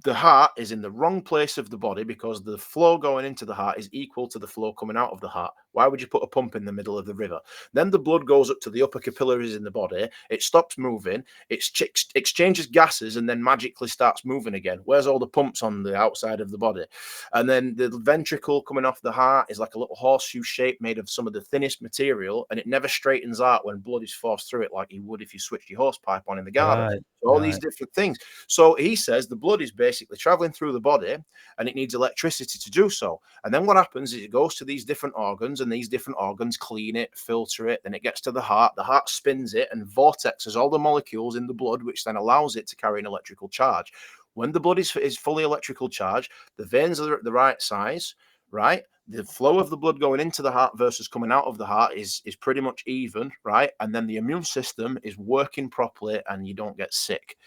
the heart is in the wrong place of the body because the flow going into the heart is equal to the flow coming out of the heart. Why would you put a pump in the middle of the river? Then the blood goes up to the upper capillaries in the body. It stops moving. It exchanges gases and then magically starts moving again. Where's all the pumps on the outside of the body? And then the ventricle coming off the heart is like a little horseshoe shape made of some of the thinnest material, and it never straightens out when blood is forced through it like you would if you switched your hose pipe on in the garden. Right, So all these different things. So he says the blood is basically traveling through the body and it needs electricity to do so. And then what happens is it goes to these different organs, and these different organs clean it, filter it, then it gets to the heart spins it and vortexes all the molecules in the blood, which then allows it to carry an electrical charge. When the blood is fully electrical charged, the veins are at the right size, right? The flow of the blood going into the heart versus coming out of the heart is pretty much even, right? And then the immune system is working properly and you don't get sick.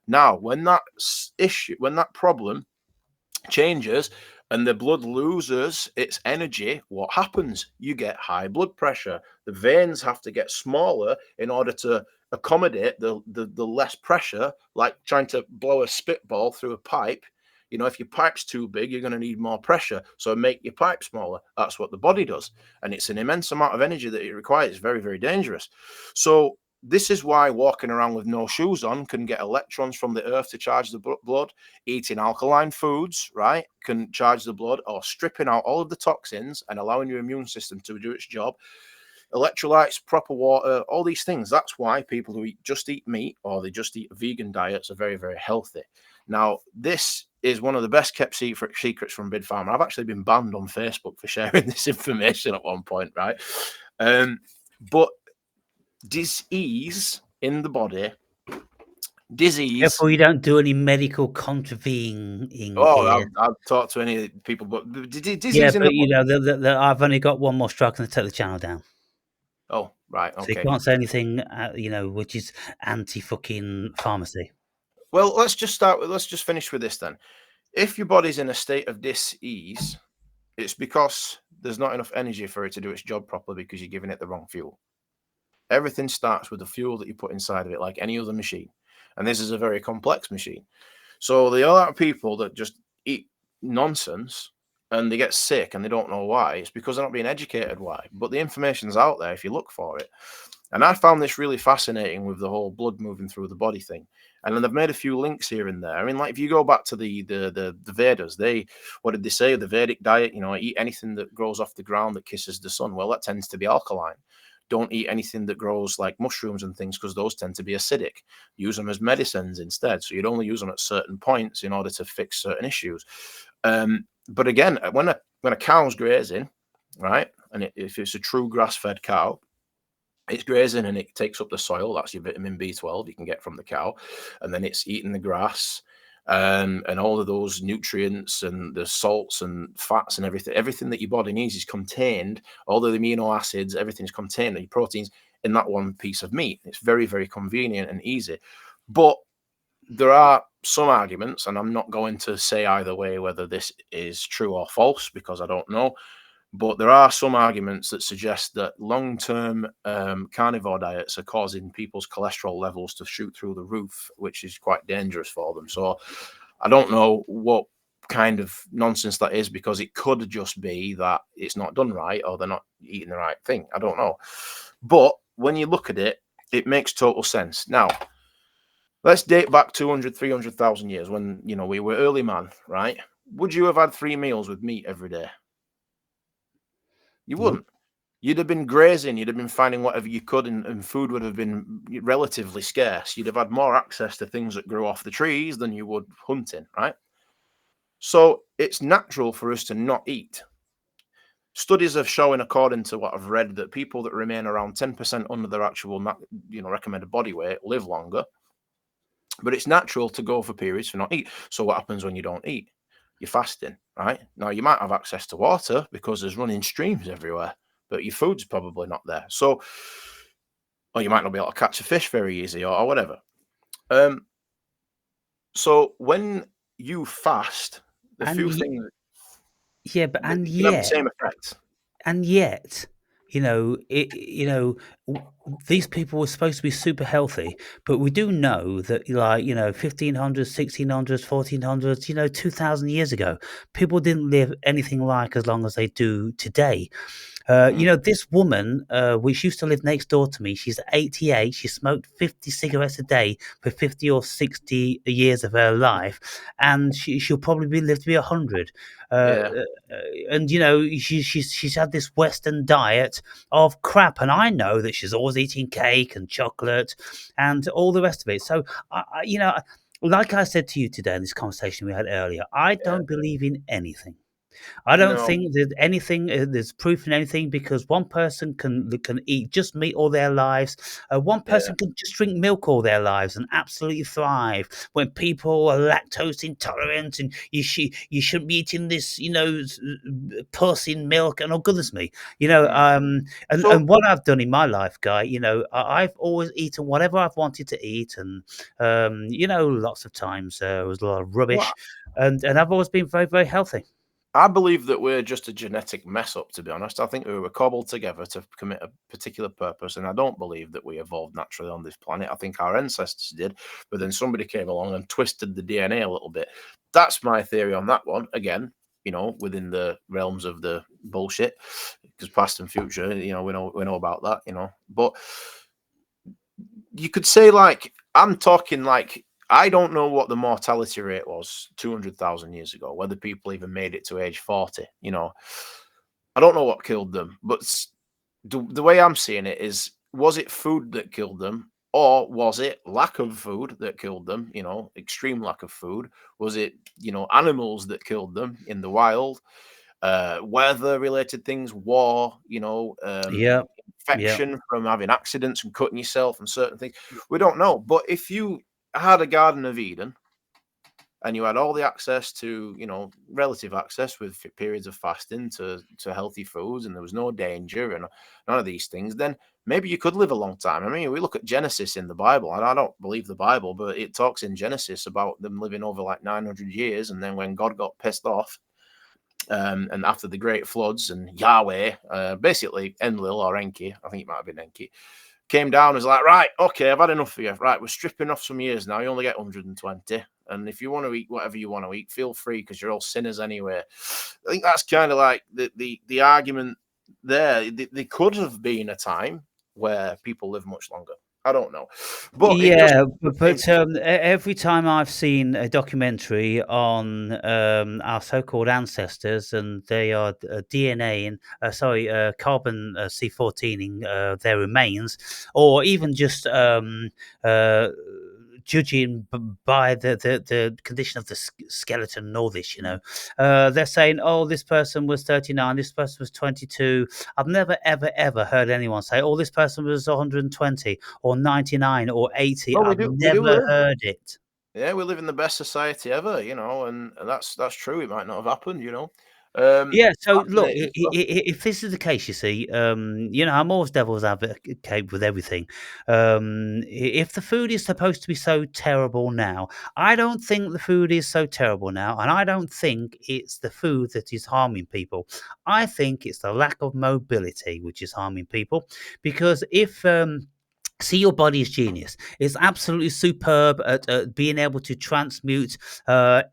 Now, when that problem changes and the blood loses its energy, what happens? You get high blood pressure. The veins have to get smaller in order to accommodate the less pressure, like trying to blow a spitball through a pipe. If your pipe's too big, you're going to need more pressure. So make your pipe smaller. That's what the body does. And it's an immense amount of energy that it requires. It's very, very dangerous. So this is why walking around with no shoes on can get electrons from the earth to charge the blood. Eating alkaline foods, right, can charge the blood, or stripping out all of the toxins and allowing your immune system to do its job. Electrolytes, proper water, all these things. That's why people who just eat meat or they just eat vegan diets are very, very healthy. Now, this is one of the best kept secrets from Big Pharma. I've actually been banned on Facebook for sharing this information at one point, right? But disease in the body, Careful you don't do any medical contravening here. I've talked to any people, but disease Yeah, in but the body. I've only got one more strike and I take the channel down. Oh, right, So you okay. can't say anything, which is anti-fucking pharmacy. Well, let's just finish with this then. If your body's in a state of dis-ease, it's because there's not enough energy for it to do its job properly because you're giving it the wrong fuel. Everything starts with the fuel that you put inside of it, like any other machine. And this is a very complex machine. So there are people that just eat nonsense and they get sick and they don't know why. It's because they're not being educated why. But the information's out there if you look for it. And I found this really fascinating with the whole blood moving through the body thing. And then they've made a few links here and there. I mean, like if you go back to the Vedas, what did they say? The Vedic diet, eat anything that grows off the ground that kisses the sun. Well, that tends to be alkaline. Don't eat anything that grows like mushrooms and things, because those tend to be acidic. Use them as medicines instead. So you'd only use them at certain points in order to fix certain issues. But again, when a cow's grazing, right, and if it's a true grass-fed cow, it's grazing and it takes up the soil. That's your vitamin B12 you can get from the cow, and then it's eating the grass, and all of those nutrients and the salts and fats and everything that your body needs is contained. All the amino acids, everything's contained, and your proteins in that one piece of meat. It's very, very convenient and easy. But there are some arguments, and I'm not going to say either way whether this is true or false because I don't know. But there are some arguments that suggest that long-term carnivore diets are causing people's cholesterol levels to shoot through the roof, which is quite dangerous for them. So I don't know what kind of nonsense that is, because it could just be that it's not done right or they're not eating the right thing. I don't know. But when you look at it, it makes total sense. Now, let's date back 200, 300,000 years when, we were early man, right? Would you have had 3 meals with meat every day? You wouldn't. You'd have been grazing, you'd have been finding whatever you could, and food would have been relatively scarce. You'd have had more access to things that grew off the trees than you would hunting, right? So it's natural for us to not eat. Studies are showing, according to what I've read, that people that remain around 10% under their actual, recommended body weight live longer. But it's natural to go for periods to not eat. So what happens when you don't eat? You're fasting, right? Now, you might have access to water because there's running streams everywhere, but your food's probably not there. So, or you might not be able to catch a fish very easy or whatever. So when you fast, the And few things yeah, but that can have the same effect. and yet, these people were supposed to be super healthy, but we do know that, 1500s, 1600s, 1400s, 2000 years ago, people didn't live anything like as long as they do today. This woman, which used to live next door to me, she's 88. She smoked 50 cigarettes a day for 50 or 60 years of her life, and she'll probably live to be 100. Yeah. And she's had this Western diet of crap, and I know that she's always eating cake and chocolate and all the rest of it. So, like I said to you today in this conversation we had earlier, I don't believe in anything. I don't No. think there's anything. There's proof in anything, because one person can eat just meat all their lives. One Yeah. person can just drink milk all their lives and absolutely thrive. When people are lactose intolerant, and you shouldn't be eating this, pus in milk, and oh goodness me, So and what I've done in my life, Guy, I've always eaten whatever I've wanted to eat, and lots of times it was a lot of what rubbish, and I've always been very, very healthy. I believe that we're just a genetic mess up, to be honest. I think we were cobbled together to commit a particular purpose, and I don't believe that we evolved naturally on this planet. I think our ancestors did, but then somebody came along and twisted the DNA a little bit. That's my theory on that one. Again, within the realms of the bullshit, because past and future, we know about that, But you could say, like, I'm talking like, I don't know what the mortality rate was 200,000 years ago, whether people even made it to age 40. I don't know what killed them, but the way I'm seeing it is, was it food that killed them, or was it lack of food that killed them? Extreme lack of food. Was it, animals that killed them in the wild? Weather related things, war, Yeah, yeah. infection from having accidents and cutting yourself and certain things. We don't know. But if you had a Garden of Eden and you had all the access to, relative access with periods of fasting to healthy foods, and there was no danger and none of these things, then maybe you could live a long time. I mean, we look at Genesis in the Bible, and I don't believe the Bible, but it talks in Genesis about them living over like 900 years. And then when God got pissed off, and after the great floods, and Yahweh, basically Enlil or Enki, I think it might have been Enki, came down and was like, right, okay, I've had enough of you. Right, we're stripping off some years now. You only get 120. And if you want to eat whatever you want to eat, feel free, because you're all sinners anyway. I think that's kind of like the argument there. There could have been a time where people live much longer. I don't know, but it just Yeah, it, every time I've seen a documentary on our so-called ancestors, and they are DNA and carbon C14ing their remains, or even just uh, judging by the condition of the skeleton and all this, they're saying, "Oh, this person was 39, this person was 22." I've never ever ever heard anyone say, "Oh, this person was 120." Or 99 or 80. well, I've we do never live. heard it. Yeah, we live in the best society ever, and that's true. It might not have happened, Yeah, so look, fascinating stuff. if this is the case, you see, I'm always devil's advocate with everything. If the food is supposed to be so terrible now, I don't think the food is so terrible now, and I don't think it's the food that is harming people. I think it's the lack of mobility which is harming people, because if see, your body is genius. It's absolutely superb at being able to transmute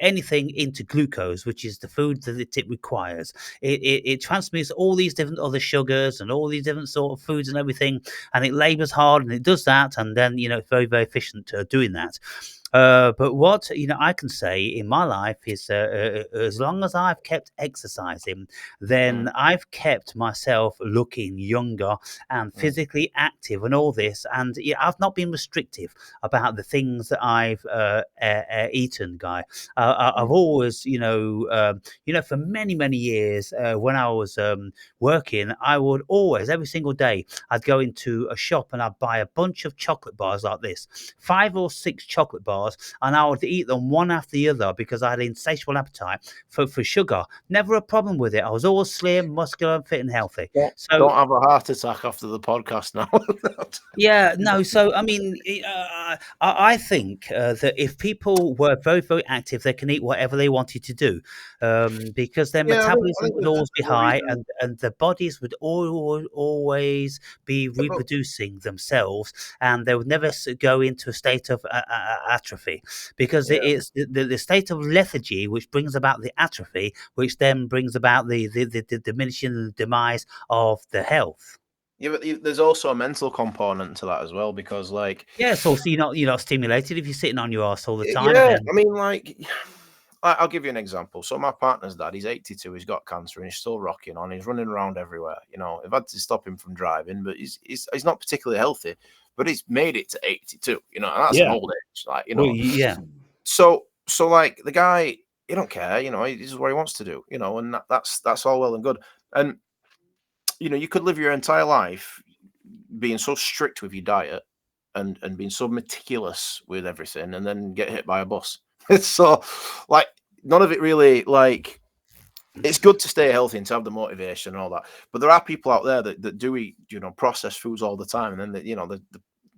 anything into glucose, which is the food that it requires. It transmutes all these different other sugars and all these different sort of foods and everything, and it labors hard and it does that, and then it's very very efficient doing that. But what I can say in my life is, as long as I've kept exercising, then Mm, I've kept myself looking younger and mm, physically active and all this. And yeah, I've not been restrictive about the things that I've eaten, Guy. I've mm, always, for many many years when I was working, I would always every single day I'd go into a shop and I'd buy a bunch of chocolate bars like this, 5 or 6 chocolate bars, and I would eat them one after the other because I had an insatiable appetite for sugar. Never a problem with it. I was always slim, muscular, fit, and healthy. So don't have a heart attack after the podcast now. yeah, no. So I mean, I think that if people were very, very active, they can eat whatever they wanted to do, because their Yeah, I metabolism think would always be there's a high, reason. and their bodies would always be But reproducing themselves, and they would never go into a state of atrophy, because yeah, it's the state of lethargy which brings about the atrophy, which then brings about the diminishing and demise of the health. yeah, but there's also a mental component to that as well because, like, Yeah, so you're not stimulated if you're sitting on your ass all the time yeah, then. I mean, like, I'll give you an example. So my partner's dad, he's 82, he's got cancer, and he's still rocking on. He's running around everywhere. I've had to stop him from driving, but he's not particularly healthy, but he's made it to 82. And that's an Yeah. old age, like, Well, yeah. So like the guy, he don't care. He this is what he wants to do. And that's all well and good. And you could live your entire life being so strict with your diet and being so meticulous with everything, and then get hit by a bus. So, like, none of it really, like, it's good to stay healthy and to have the motivation and all that. But there are people out there that do eat, processed foods all the time, and then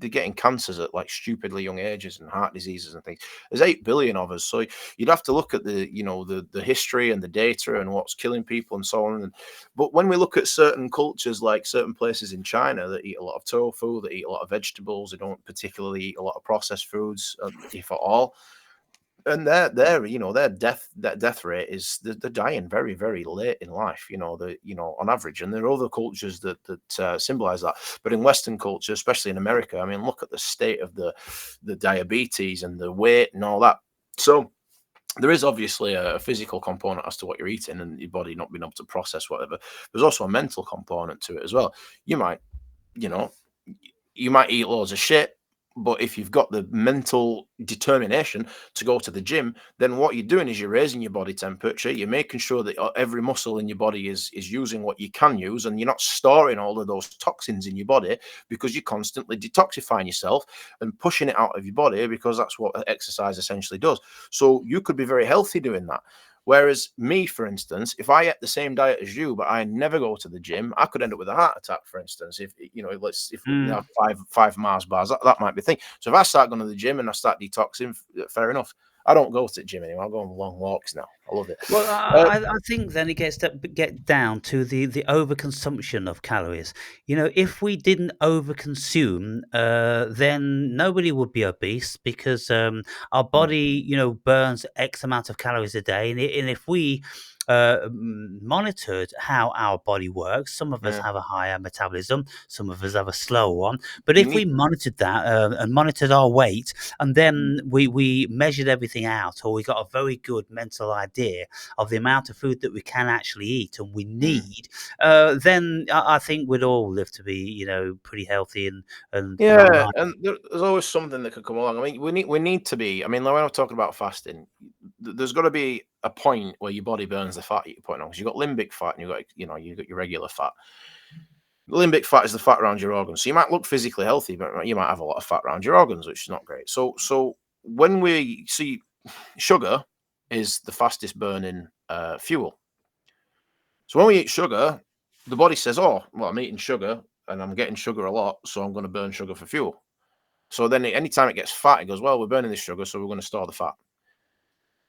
they're getting cancers at like stupidly young ages and heart diseases and things. There's 8 billion of us, so you'd have to look at the history and the data and what's killing people and so on. But when we look at certain cultures, like certain places in China that eat a lot of tofu, that eat a lot of vegetables, they don't particularly eat a lot of processed foods, if at all. And their death rate is they're dying very very late in life. On average, and there are other cultures that symbolize that. But in Western culture, especially in America, I mean, look at the state of the diabetes and the weight and all that. So there is obviously a physical component as to what you're eating and your body not being able to process whatever. There's also a mental component to it as well. You might, you know, you might eat loads of shit, but if you've got the mental determination to go to the gym, then what you're doing is you're raising your body temperature. You're making sure that every muscle in your body is using what you can use, and you're not storing all of those toxins in your body because you're constantly detoxifying yourself and pushing it out of your body, because that's what exercise essentially does. So you could be very healthy doing that. Whereas me, for instance, if I ate the same diet as you, but I never go to the gym, I could end up with a heart attack, for instance. If we Mm. have five Mars bars, that might be the thing. So if I start going to the gym and I start detoxing, fair enough. I don't go to the gym anymore. I go on long walks now. I love it. Well, Uh, I think then it get down to the overconsumption of calories. You know, if we didn't overconsume, then nobody would be obese because our mm, body, you know, burns X amount of calories a day, and if we monitored how our body works, some of us yeah. have a higher metabolism, some of us have a slower one. But You if we need. monitored that and monitored our weight, and then Mm, we measured everything out, or we got a very good mental idea of the amount of food that we can actually eat and we mm. need, then I think we'd all live to be, you know, pretty healthy and long Yeah, life. and there's always something that could come along. I mean, we need to be. I mean, like when I'm talking about fasting, there's got to be a point where your body burns the fat you're putting on. Because you've got limbic fat and you've got your regular fat. Limbic fat is the fat around your organs. So you might look physically healthy, but you might have a lot of fat around your organs, which is not great. So when we see sugar is the fastest burning fuel. So when we eat sugar, the body says, "Oh, well, I'm eating sugar and I'm getting sugar a lot, so I'm going to burn sugar for fuel." So then anytime it gets fat, it goes, "Well, we're burning this sugar, so we're going to store the fat."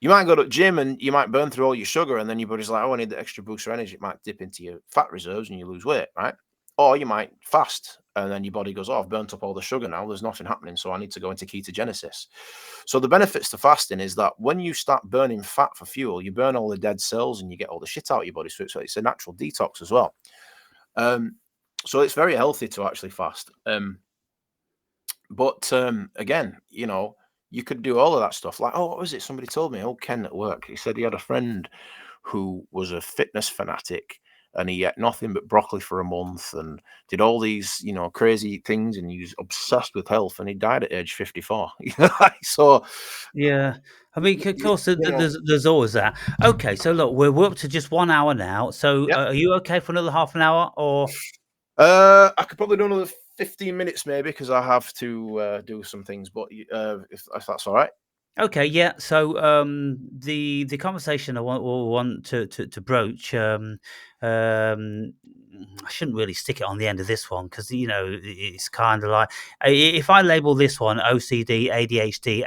You might go to the gym and you might burn through all your sugar, and then your body's like, "Oh, I need the extra boost for energy." It might dip into your fat reserves and you lose weight, right? Or you might fast, and then your body goes, "Oh, I've burnt up all the sugar now. There's nothing happening, so I need to go into ketogenesis." So the benefits to fasting is that when you start burning fat for fuel, you burn all the dead cells and you get all the shit out of your body. So it's a natural detox as well. Um, so it's very healthy to actually fast. But again, you could do all of that stuff. Like, oh, what was it? Somebody told me, Ken at work, he said he had a friend who was a fitness fanatic and he ate nothing but broccoli for a month and did all these, crazy things, and he was obsessed with health and he died at age 54. So, Yeah, I mean, of you, course, you know, there's always that. Okay, so look, we're up to just 1 hour now. So, yeah. are you okay for another half an hour, or? I could probably do another 15 minutes maybe because I have to do some things, but if that's all right. Okay, yeah. So the conversation I want to broach, I shouldn't really stick it on the end of this one because it's kind of like if I label this one OCD, ADHD,